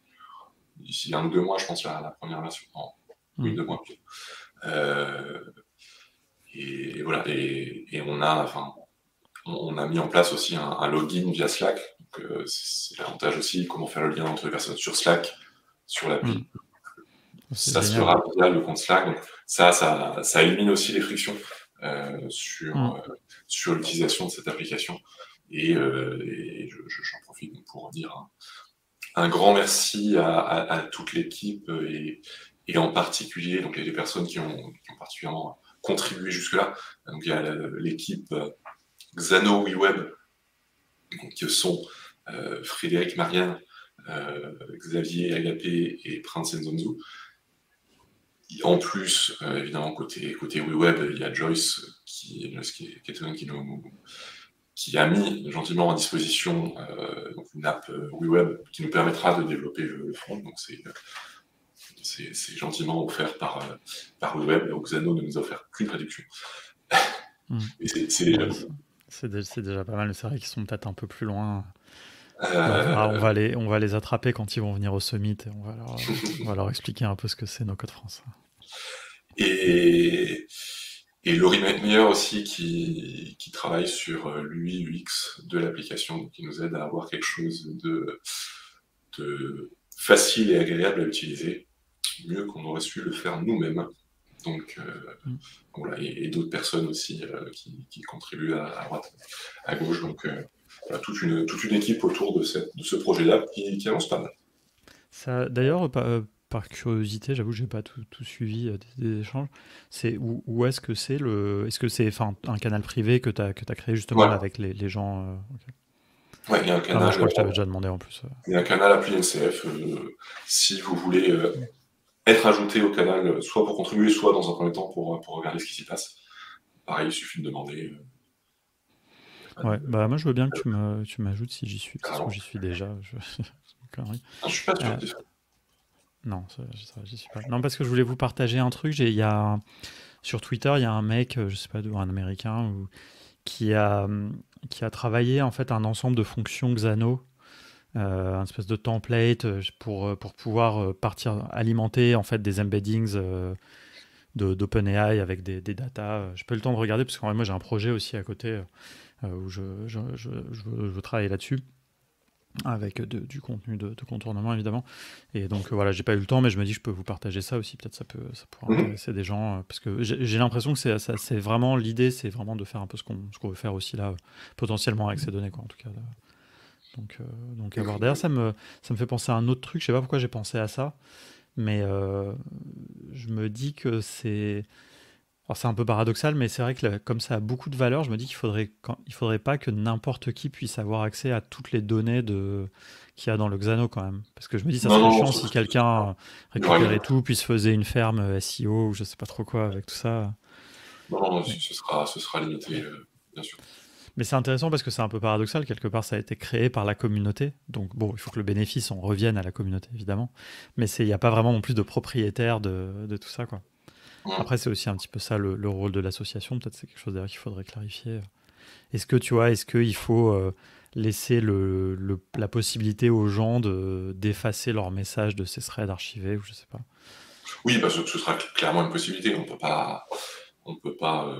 1 ou 2 mois, je pense, la première version. Oui, 2 mois plutôt. Et voilà, et on a mis en place aussi un login via Slack. Donc, c'est l'avantage aussi, comment faire le lien entre les personnes sur Slack, sur l'appli. Ça se fera via le compte Slack. Donc ça élimine aussi les frictions sur l'utilisation de cette application. Et j'en profite pour dire un grand merci à toute l'équipe et en particulier donc les personnes qui ont particulièrement contribué jusque-là. Donc il y a l'équipe Xano WeWeb, qui sont Frédéric, Marianne, Xavier, Agapé et Prince Nzonzu. En plus, évidemment, côté WeWeb, il y a Joyce qui a mis gentiment à disposition une app WeWeb qui nous permettra de développer le front. Donc c'est gentiment offert par WeWeb. Donc Xano ne nous a offert qu'une réduction. C'est déjà pas mal. C'est vrai qu'ils sont peut-être un peu plus loin. On va les attraper quand ils vont venir au Summit et on va leur expliquer un peu ce que c'est No Code France. Et Laurie Meyer aussi qui travaille sur l'UI UX de l'application, qui nous aide à avoir quelque chose de facile et agréable à utiliser, mieux qu'on aurait su le faire nous-mêmes. Donc voilà, et d'autres personnes aussi qui contribuent à droite, à gauche. Donc voilà, toute une équipe autour de ce projet-là qui avance pas mal. D'ailleurs, par curiosité, j'avoue, j'ai pas tout suivi des échanges. C'est où est-ce que c'est est-ce que c'est un canal privé que tu as créé justement là, avec les gens okay. Ouais, il y a un canal. Je crois que je t'avais déjà demandé en plus. Il y a un canal appli NCF. Si vous voulez être ajouté au canal, soit pour contribuer, soit dans un premier temps pour regarder ce qui s'y passe. Pareil, il suffit de demander. Ouais, bah moi je veux bien que tu m'ajoutes si j'y suis. Parce que j'y suis déjà. Je suis pas sûr. Non, j'y suis pas. Non, parce que je voulais vous partager un truc. Sur Twitter, il y a un mec, je sais pas d'où, un Américain, qui a travaillé en fait un ensemble de fonctions Xano, un espèce de template pour pouvoir alimenter en fait des embeddings d'OpenAI avec des datas. J'ai pas eu le temps de regarder parce que moi j'ai un projet aussi à côté où je veux travailler là-dessus, avec du contenu de contournement évidemment, et donc voilà, j'ai pas eu le temps, mais je me dis je peux vous partager ça aussi, peut-être ça pourra intéresser des gens, parce que j'ai l'impression que c'est vraiment l'idée, c'est vraiment de faire un peu ce qu'on veut faire aussi là, potentiellement avec ces données, quoi, en tout cas. Donc à voir. D'ailleurs, ça me fait penser à un autre truc, je sais pas pourquoi j'ai pensé à ça, mais je me dis que alors c'est un peu paradoxal, mais c'est vrai que comme ça a beaucoup de valeur, je me dis qu'il faudrait pas que n'importe qui puisse avoir accès à toutes les données qu'il y a dans le Xano quand même. Parce que je me dis ça serait chiant si quelqu'un récupérait tout, puis se faisait une ferme SEO ou je sais pas trop quoi avec tout ça. Non, ce sera limité, bien sûr. Mais c'est intéressant parce que c'est un peu paradoxal, quelque part ça a été créé par la communauté, donc bon, il faut que le bénéfice en revienne à la communauté évidemment, mais il n'y a pas vraiment non plus de propriétaire de tout ça, quoi. Après, c'est aussi un petit peu ça le rôle de l'association. Peut-être c'est quelque chose d'ailleurs qu'il faudrait clarifier. Est-ce qu'il faut laisser la possibilité aux gens d'effacer leur message de ces threads archivés, ou je sais pas. Oui, parce que ce sera clairement une possibilité. On peut pas on peut pas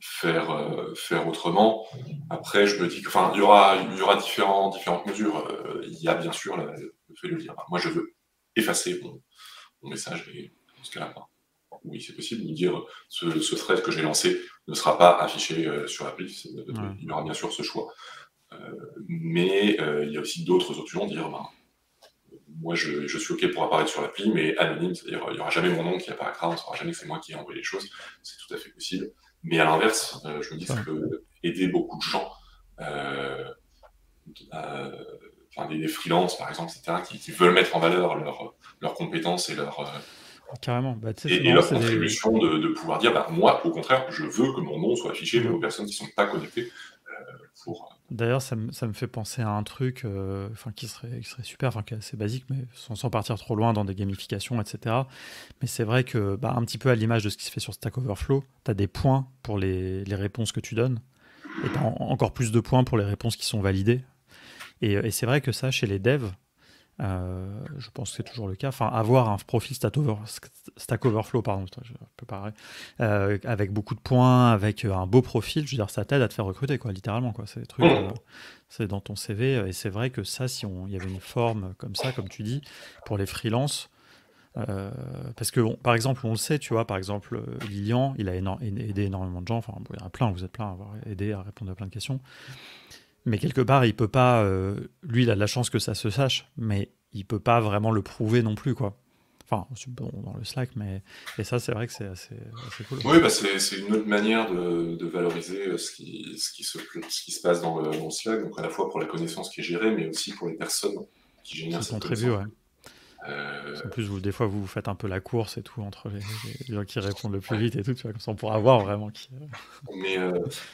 faire autrement. Après, je me dis que, enfin, il y aura différentes mesures. Il y a bien sûr le fait de dire, bah, moi je veux effacer mon message, et dans ce cas-là, bah, oui, c'est possible de dire ce thread que j'ai lancé ne sera pas affiché sur l'appli. Ouais. Il y aura bien sûr ce choix. Mais il y a aussi d'autres options, dire ben, moi je suis OK pour apparaître sur l'appli, mais anonyme, c'est-à-dire il n'y aura jamais mon nom qui apparaîtra, on ne saura jamais que c'est moi qui ai envoyé les choses, c'est tout à fait possible. Mais à l'inverse, je me dis que ça peut aider beaucoup de gens, enfin des freelances par exemple, etc., qui veulent mettre en valeur leurs compétences et Carrément. Bah, et leur contribution de pouvoir dire, bah, moi, au contraire, je veux que mon nom soit affiché, même aux personnes qui ne sont pas connectées. D'ailleurs, ça me fait penser à un truc qui serait super, qui est assez basique, mais sans partir trop loin dans des gamifications, etc. Mais c'est vrai que, un petit peu à l'image de ce qui se fait sur Stack Overflow, tu as des points pour les réponses que tu donnes, et tu as encore plus de points pour les réponses qui sont validées. Et c'est vrai que ça, chez les devs, je pense que c'est toujours le cas. Enfin, avoir un profil Stack Overflow, pardon, je peux parler, avec beaucoup de points, avec un beau profil, je veux dire, ça t'aide à te faire recruter, quoi, littéralement, quoi. C'est des trucs, c'est dans ton CV, et c'est vrai que ça, si il y avait une forme comme ça, comme tu dis, pour les freelances, parce que, par exemple, on le sait, tu vois, par exemple, Lilian, il a aidé énormément de gens. Enfin, bon, il y en a plein, vous êtes plein à avoir aidé à répondre à plein de questions. Mais quelque part, il peut pas. Lui, il a de la chance que ça se sache, mais il peut pas vraiment le prouver non plus, quoi. Enfin, c'est bon dans le Slack, mais et ça, c'est vrai que c'est assez cool. Oui, bah c'est une autre manière de valoriser ce qui se passe dans le Slack, donc à la fois pour la connaissance qui est gérée, mais aussi pour les personnes qui génèrent cette contribuent, connaissance. Ouais. En plus, des fois, vous faites un peu la course et tout entre les gens qui répondent le plus vite et tout, tu vois, comme ça on pourra voir vraiment qui. Mais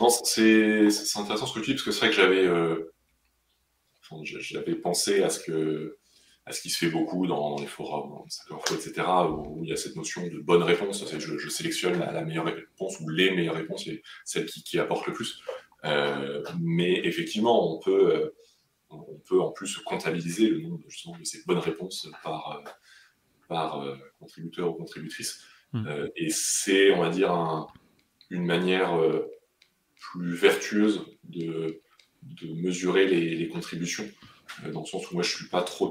non, c'est intéressant ce que tu dis, parce que c'est vrai que j'avais pensé à ce qui se fait beaucoup dans les forums, etc., où il y a cette notion de bonne réponse. Je sélectionne la meilleure réponse ou les meilleures réponses, celles qui apportent le plus. Mais effectivement, on peut en plus comptabiliser le nombre justement de ces bonnes réponses par contributeur ou contributrice. Et c'est, on va dire, une manière plus vertueuse de mesurer les contributions, dans le sens où moi je suis pas trop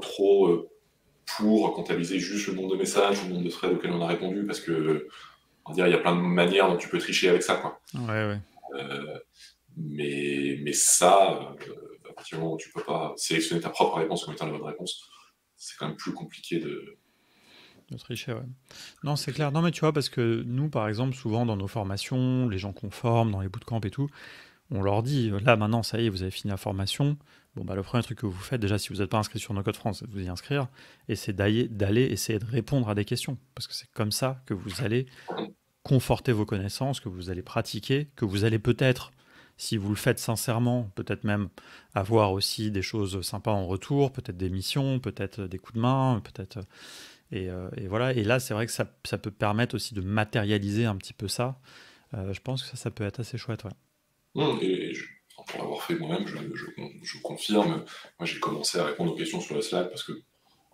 pour comptabiliser juste le nombre de messages, le nombre de threads auxquels on a répondu, parce que on va dire il y a plein de manières dont tu peux tricher avec ça, quoi. Ouais. Mais ça, à partir du moment où tu peux pas sélectionner ta propre réponse comme étant la bonne réponse, c'est quand même plus compliqué de tricher, ouais. Non, c'est clair. Non, mais tu vois, parce que nous, par exemple, souvent dans nos formations, les gens qu'on forme, dans les bootcamps et tout, on leur dit, là, maintenant, ça y est, vous avez fini la formation. Bon, le premier truc que vous faites, déjà, si vous n'êtes pas inscrit sur No Code France, c'est de vous y inscrire. Et c'est d'aller essayer de répondre à des questions. Parce que c'est comme ça que vous allez conforter vos connaissances, que vous allez pratiquer, que vous allez peut-être, si vous le faites sincèrement, peut-être même avoir aussi des choses sympas en retour, peut-être des missions, peut-être des coups de main, peut-être. Et voilà. Et là, c'est vrai que ça peut permettre aussi de matérialiser un petit peu ça. Je pense que ça peut être assez chouette, ouais. Et pour l'avoir fait moi-même, je confirme. Moi, j'ai commencé à répondre aux questions sur le Slack parce que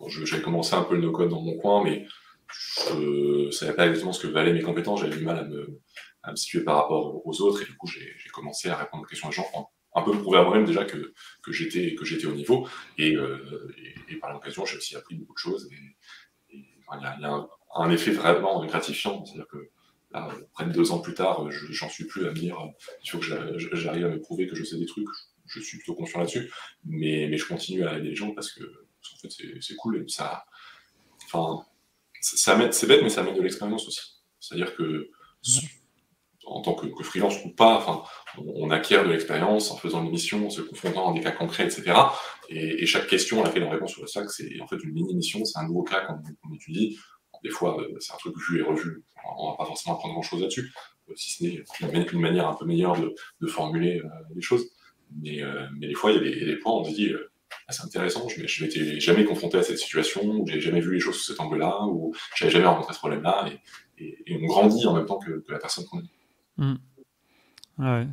j'avais commencé un peu le no-code dans mon coin, mais je ne savais pas exactement ce que valaient mes compétences. J'avais du mal à me situer par rapport aux autres, et du coup, j'ai commencé à répondre aux questions des gens, un peu prouver à moi-même déjà que j'étais au niveau. Et par l'occasion, j'ai aussi appris beaucoup de choses. Il y a un effet vraiment gratifiant, c'est-à-dire que là, près de 2 ans plus tard, j'en suis plus à me dire il faut que j'arrive à me prouver que je sais des trucs. Je suis plutôt confiant là-dessus, mais je continue à aider les gens parce qu'en fait c'est cool, et ça, enfin, c'est bête, mais ça amène de l'expérience aussi. C'est-à-dire que en tant que freelance ou pas, enfin, on acquiert de l'expérience en faisant une mission, en se confrontant à des cas concrets, etc. Et chaque question à laquelle on répond sur le Slack, c'est en fait une mini-mission, c'est un nouveau cas qu'on étudie. Des fois, c'est un truc vu et revu, on va pas forcément apprendre grand-chose là-dessus, si ce n'est une manière un peu meilleure de formuler les choses. Mais des fois, il y a des points où on se dit c'est intéressant, je m'étais jamais confronté à cette situation, ou j'ai jamais vu les choses sous cet angle-là, ou j'avais jamais rencontré ce problème-là, et on grandit en même temps que la personne qu'on est. Ouais.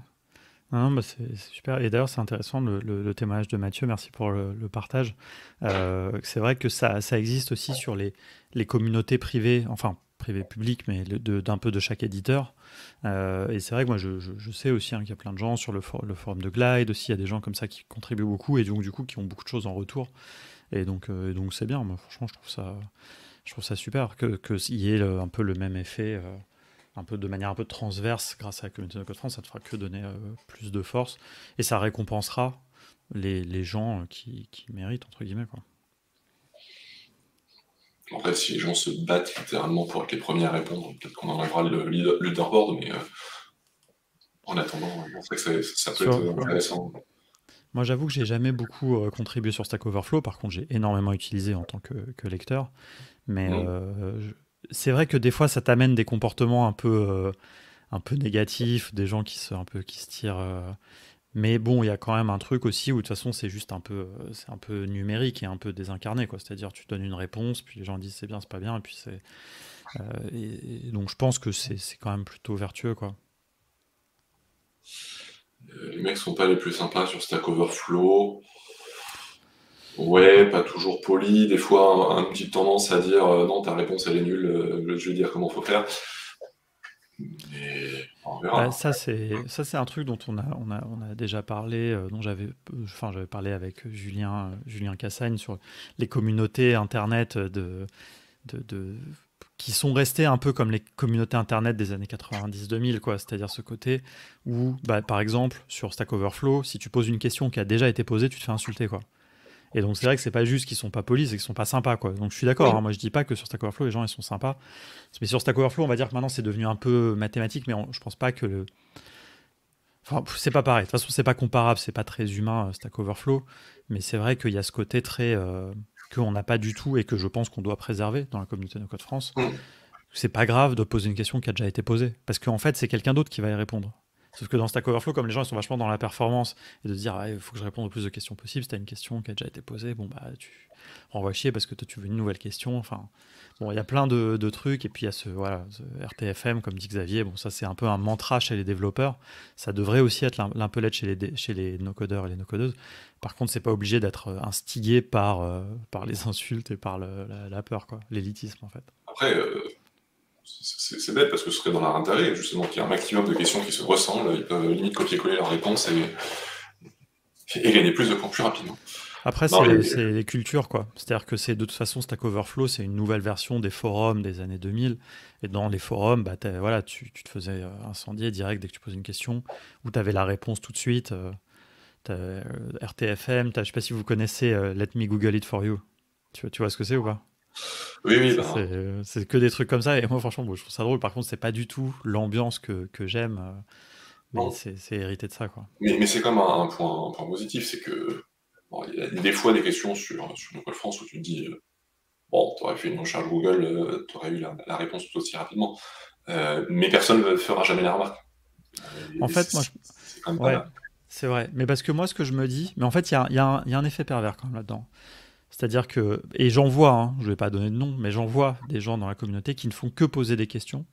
Non, c'est super. Et d'ailleurs, c'est intéressant le témoignage de Mathieu. Merci pour le partage. C'est vrai que ça existe aussi sur les communautés privées, enfin privé public, mais d'un peu de chaque éditeur. Et c'est vrai que moi, je sais aussi qu'il y a plein de gens sur le forum de Glide aussi, il y a des gens comme ça qui contribuent beaucoup et donc du coup qui ont beaucoup de choses en retour. Et donc c'est bien. Moi, franchement, je trouve ça super qu'il y ait un peu le même effet, un peu de manière un peu transverse grâce à la communauté de Code France. Ça ne fera que donner plus de force et ça récompensera les gens qui méritent, entre guillemets, quoi. En fait, si les gens se battent littéralement pour être les premiers à répondre, peut-être qu'on enlèvera le leaderboard, mais en attendant, c'est vrai que ça peut être Ouais. intéressant. Moi, j'avoue que j'ai jamais beaucoup contribué sur Stack Overflow. Par contre, j'ai énormément utilisé en tant que lecteur. Mais c'est vrai que des fois, ça t'amène des comportements un peu négatifs, des gens qui se tirent. Mais bon, il y a quand même un truc aussi où de toute façon, c'est un peu numérique et un peu désincarné, quoi. C'est-à-dire, tu donnes une réponse, puis les gens disent c'est bien, c'est pas bien, et puis et donc, je pense que c'est quand même plutôt vertueux, quoi. Les mecs sont pas les plus sympas sur Stack Overflow. Ouais, pas toujours poli. Des fois, une petite tendance à dire non, ta réponse elle est nulle, je vais dire comment faut faire. Mais on verra. Bah, ça, c'est un truc dont on a déjà parlé, dont j'avais parlé avec Julien Cassagne sur les communautés Internet qui sont restées un peu comme les communautés Internet des années 90-2000, quoi. C'est-à-dire ce côté où, bah, par exemple, sur Stack Overflow, si tu poses une question qui a déjà été posée, tu te fais insulter, quoi. Et donc c'est vrai que c'est pas juste qu'ils sont pas polis, c'est qu'ils sont pas sympas, quoi. Donc je suis d'accord, Oui. hein, moi je dis pas que sur Stack Overflow les gens ils sont sympas, mais sur Stack Overflow on va dire que maintenant c'est devenu un peu mathématique, mais je pense pas que enfin c'est pas pareil. De toute façon c'est pas comparable, c'est pas très humain Stack Overflow, mais c'est vrai qu'il y a ce côté très qu'on n'a pas du tout et que je pense qu'on doit préserver dans la communauté de Code France. C'est pas grave de poser une question qui a déjà été posée, parce qu'en fait c'est quelqu'un d'autre qui va y répondre. Sauf que dans Stack Overflow, comme les gens ils sont vachement dans la performance et de se dire il faut que je réponde au plus de questions possible, si tu as une question qui a déjà été posée, bon bah tu renvoies chier parce que toi tu veux une nouvelle question. Enfin, bon, il y a plein de trucs et puis il y a ce RTFM comme dit Xavier. Bon, ça c'est un peu un mantra chez les développeurs. Ça devrait aussi être l'impelette chez les no-codeurs et les no-codeuses. Par contre, c'est pas obligé d'être instigé par les insultes et par la peur, quoi, l'élitisme en fait. Après, c'est bête parce que ce serait dans leur intérêt, justement, qu'il y ait un maximum de questions qui se ressemblent. Ils peuvent limite copier-coller leurs réponses et gagner plus de points plus rapidement. Après, Non, c'est les cultures, quoi. C'est-à-dire que c'est de toute façon Stack Overflow, c'est une nouvelle version des forums des années 2000. Et dans les forums, bah, voilà, tu te faisais incendier direct dès que tu posais une question, ou tu avais la réponse tout de suite. RTFM, je sais pas si vous connaissez Let Me Google It For You. Tu vois ce que c'est ou pas? oui, Ça, ben, c'est que des trucs comme ça. Et moi, franchement, bon, je trouve ça drôle. Par contre, c'est pas du tout l'ambiance que j'aime. Mais non. c'est hérité de ça, quoi. Mais c'est comme un point positif, c'est que bon, il y a des fois des questions sur Code France où tu te dis bon, t'aurais fait une recherche Google, t'aurais eu la réponse tout aussi rapidement. Mais personne ne fera jamais la remarque. En Et fait, moi, c'est quand même pas ouais, mal. c'est vrai. Mais parce que moi, ce que je me dis, mais en fait, il y a un effet pervers quand même là-dedans. C'est-à-dire que, et j'en vois, hein, je vais pas donner de nom, mais j'en vois des gens dans la communauté qui ne font que poser des questions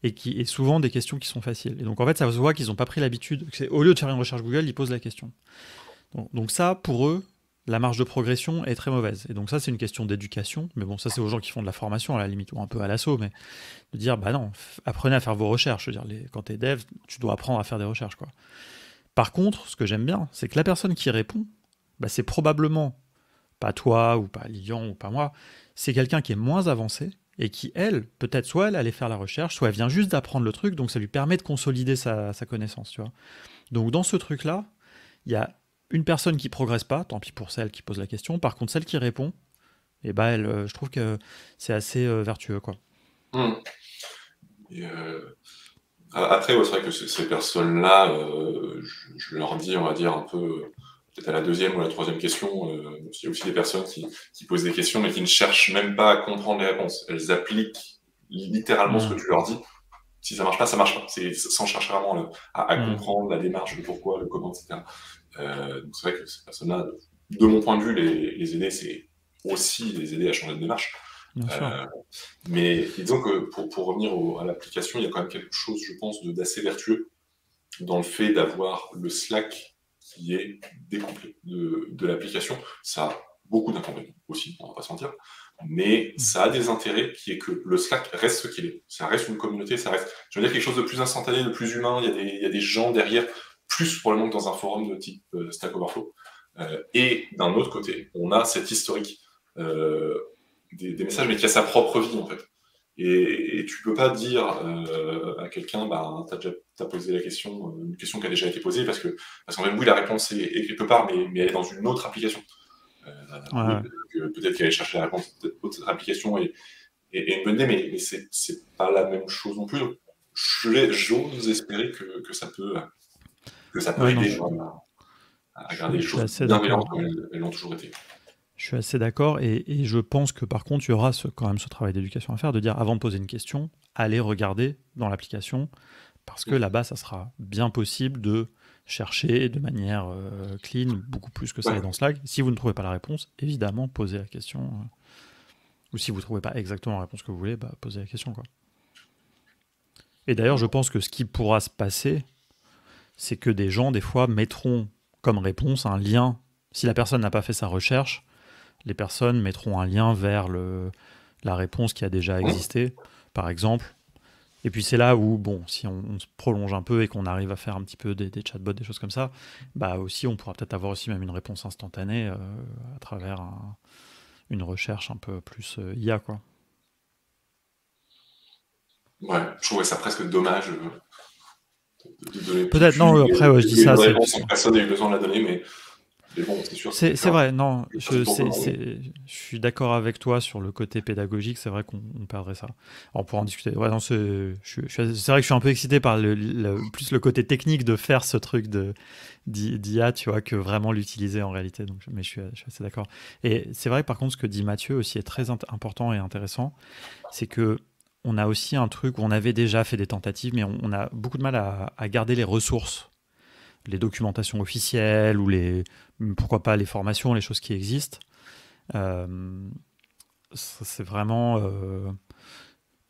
et souvent des questions qui sont faciles. Et donc en fait, ça se voit qu'ils n'ont pas pris l'habitude. Au lieu de faire une recherche Google, ils posent la question. Donc ça, pour eux, la marge de progression est très mauvaise. Et donc ça, c'est une question d'éducation. Mais bon, ça, c'est aux gens qui font de la formation à la limite ou un peu à l'assaut, mais de dire, bah non, apprenez à faire vos recherches. Je veux dire, quand t'es dev, tu dois apprendre à faire des recherches, quoi. Par contre, ce que j'aime bien, c'est que la personne qui répond, bah, c'est probablement pas toi ou pas Lilian ou pas moi, c'est quelqu'un qui est moins avancé et qui, elle, peut-être soit elle allait faire la recherche, soit elle vient juste d'apprendre le truc, donc ça lui permet de consolider sa connaissance, tu vois. Donc dans ce truc-là, il y a une personne qui progresse pas, tant pis pour celle qui pose la question, par contre celle qui répond, et bah elle, je trouve que c'est assez vertueux, quoi. Hum. Et, après, ouais, c'est vrai que ces personnes-là, je leur dis, on va dire, un peu, peut-être à la deuxième ou la troisième question, il y a aussi des personnes qui posent des questions, mais qui ne cherchent même pas à comprendre les réponses. Elles appliquent littéralement ce que Mmh. tu leur dis. Si ça marche pas, ça marche pas. C'est sans chercher vraiment à Mmh. comprendre la démarche, le pourquoi, le comment, etc. Donc c'est vrai que ces personnes-là, de mon point de vue, les aider, c'est aussi les aider à changer de démarche. Bien sûr. Mais disons que pour revenir à l'application, il y a quand même quelque chose, je pense, d'assez vertueux dans le fait d'avoir le Slack qui est découplé de l'application. Ça beaucoup d'inconvénients aussi, on va pas se mentir, mais ça a des intérêts qui est que le Slack reste ce qu'il est. Ça reste une communauté, ça reste, je veux dire, quelque chose de plus instantané, de plus humain. Il y a des gens derrière, plus probablement que dans un forum de type Stack Overflow. Et d'un autre côté, on a cet historique des messages, mais qui a sa propre vie en fait. Et tu peux pas dire à quelqu'un, bah, t'as posé la question, une question qui a déjà été posée, parce qu'en fait, oui, la réponse est quelque part, mais elle est dans une autre application. Oui, peut-être qu'aller chercher la réponse dans d'autres applications est une bonne idée, mais c'est pas la même chose non plus. Donc, j'ose espérer que ça peut aider à garder les choses bienveillantes comme elles l'ont toujours été. Je suis assez d'accord, et je pense que par contre, il y aura quand même ce travail d'éducation à faire, de dire, avant de poser une question, allez regarder dans l'application, parce que là-bas, ça sera bien possible de chercher de manière clean, beaucoup plus que ça est dans Slack. Si vous ne trouvez pas la réponse, évidemment, posez la question. Ou si vous ne trouvez pas exactement la réponse que vous voulez, bah, posez la question, quoi. Et d'ailleurs, je pense que ce qui pourra se passer, c'est que des gens, des fois, mettront comme réponse un lien. Si la personne n'a pas fait sa recherche, les personnes mettront un lien vers la réponse qui a déjà existé, par exemple. Et puis c'est là où, bon, si on se prolonge un peu et qu'on arrive à faire un petit peu des chatbots, des choses comme ça, bah aussi on pourra peut-être avoir aussi même une réponse instantanée à travers une recherche un peu plus IA, quoi. Ouais, je trouvais ça presque dommage de donner peut-être, non, après, je dis ça, c'est... Personne n'a eu besoin de la donner, mais bon, c'est sûr. C'est vrai, non, je suis d'accord avec toi sur le côté pédagogique, c'est vrai qu'on perdrait ça. Alors, on pourra en discuter. Ouais, non, c'est vrai que je suis un peu excité par plus le côté technique de faire ce truc d'IA, tu vois, que vraiment l'utiliser en réalité. Donc, mais je suis assez d'accord. Et c'est vrai, par contre, ce que dit Mathieu aussi est très important et intéressant, c'est que on a aussi un truc où on avait déjà fait des tentatives, mais on a beaucoup de mal à garder les ressources, les documentations officielles ou pourquoi pas les formations, les choses qui existent. C'est vraiment...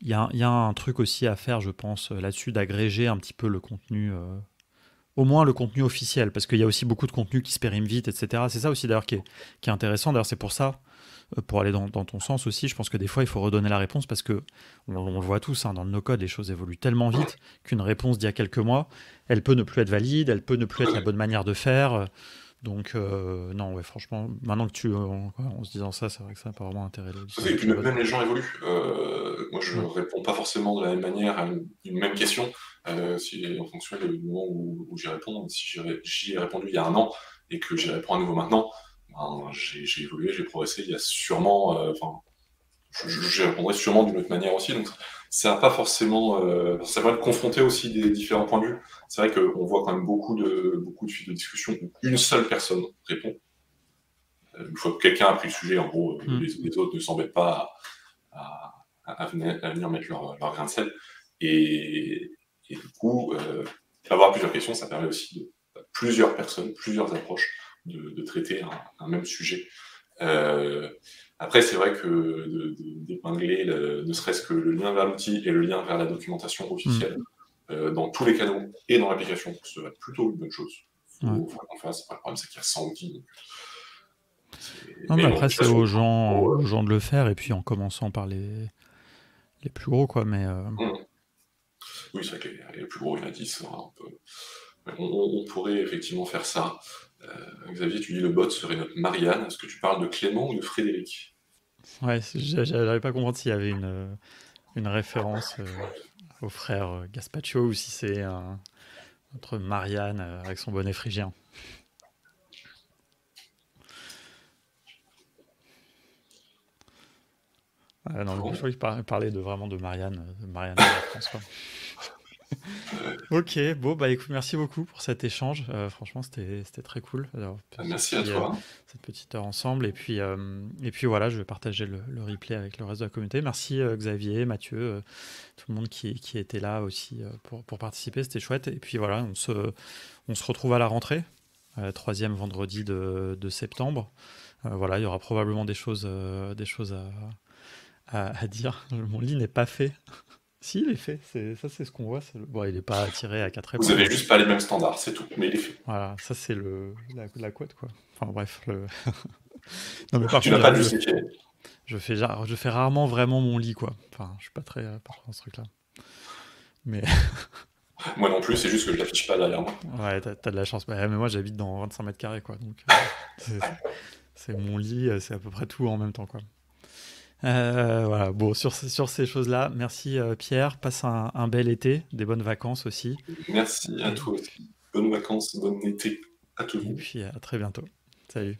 Il y a un truc aussi à faire, je pense, là-dessus, d'agréger un petit peu le contenu, au moins le contenu officiel, parce qu'il y a aussi beaucoup de contenu qui se périme vite, etc. C'est ça aussi d'ailleurs qui est intéressant. D'ailleurs, c'est pour ça, pour aller dans ton sens aussi, je pense que des fois, il faut redonner la réponse, parce que on le voit tous, hein, dans le no-code, les choses évoluent tellement vite qu'une réponse d'il y a quelques mois, elle peut ne plus être valide, elle peut ne plus être la bonne manière de faire. Donc, non, ouais, franchement, maintenant que en se disant ça, c'est vrai que ça n'a pas vraiment intérêt. Et puis même les gens évoluent. Moi, je ne réponds pas forcément de la même manière à une même question, en fonction du moment où j'y réponds. Si j'y ai répondu il y a un an et que j'y réponds à nouveau maintenant, ben, j'ai évolué, j'ai progressé. Il y a sûrement, j'y répondrai sûrement d'une autre manière aussi. Donc, ça va pas forcément, ça va me confronter aussi des différents points de vue. C'est vrai qu'on voit quand même beaucoup de fils de discussion où une seule personne répond. Une fois que quelqu'un a pris le sujet, en gros, les autres ne s'embêtent pas à venir mettre leur grain de sel. Et du coup, avoir plusieurs questions, ça permet aussi de plusieurs personnes, plusieurs approches de traiter un même sujet. Après, c'est vrai que d'épingler ne serait-ce que le lien vers l'outil et le lien vers la documentation officielle dans tous les canaux et dans l'application, ce serait plutôt une bonne chose. Faut qu'on fasse. Le problème, c'est qu'il y a 100 outils. Donc, non, mais après, c'est aux gens de le faire, et puis en commençant par les plus gros, quoi. Mais oui, c'est vrai que les plus gros, il y en a 10. On pourrait effectivement faire ça. Xavier, tu dis le bot serait notre Marianne. Est-ce que tu parles de Clément ou de Frédéric? Ouais, j'arrive pas à comprendre s'il y avait une référence au frère Gaspacho, ou si c'est notre Marianne avec son bonnet phrygien. Non, je crois qu'il parlait vraiment de Marianne de la France, quoi. Ok, bon, bah écoute, merci beaucoup pour cet échange. Franchement, c'était très cool. Alors, merci à toi. Cette petite heure ensemble. Et puis voilà, je vais partager le replay avec le reste de la communauté. Merci Xavier, Mathieu, tout le monde qui était là aussi pour participer. C'était chouette. Et puis voilà, on se retrouve à la rentrée, 3e vendredi de septembre. Voilà, il y aura probablement des choses à dire. Mon lit n'est pas fait. Si, il est fait. Ça, c'est ce qu'on voit. Bon, il n'est pas tiré à 4 épaules. Vous avez juste pas les mêmes standards, c'est tout. Mais il est fait. Voilà, ça, c'est la quote, quoi. Enfin, bref. Non, mais par Tu contre, n'as pas j'avoue, justifié. je fais rarement vraiment mon lit, quoi. Enfin, je suis pas très parfait dans ce truc-là. Mais Moi non plus, c'est juste que je l'affiche pas derrière moi. ouais, t'as de la chance. Mais moi, j'habite dans 25 mètres carrés, quoi. Donc, c'est c'est mon lit, c'est à peu près tout en même temps, quoi. Voilà, bon, sur ces choses-là, merci Pierre. Passe un bel été, des bonnes vacances aussi. Merci à Et, toi aussi. Bonnes vacances, bon été à tous. et puis à très bientôt. Salut.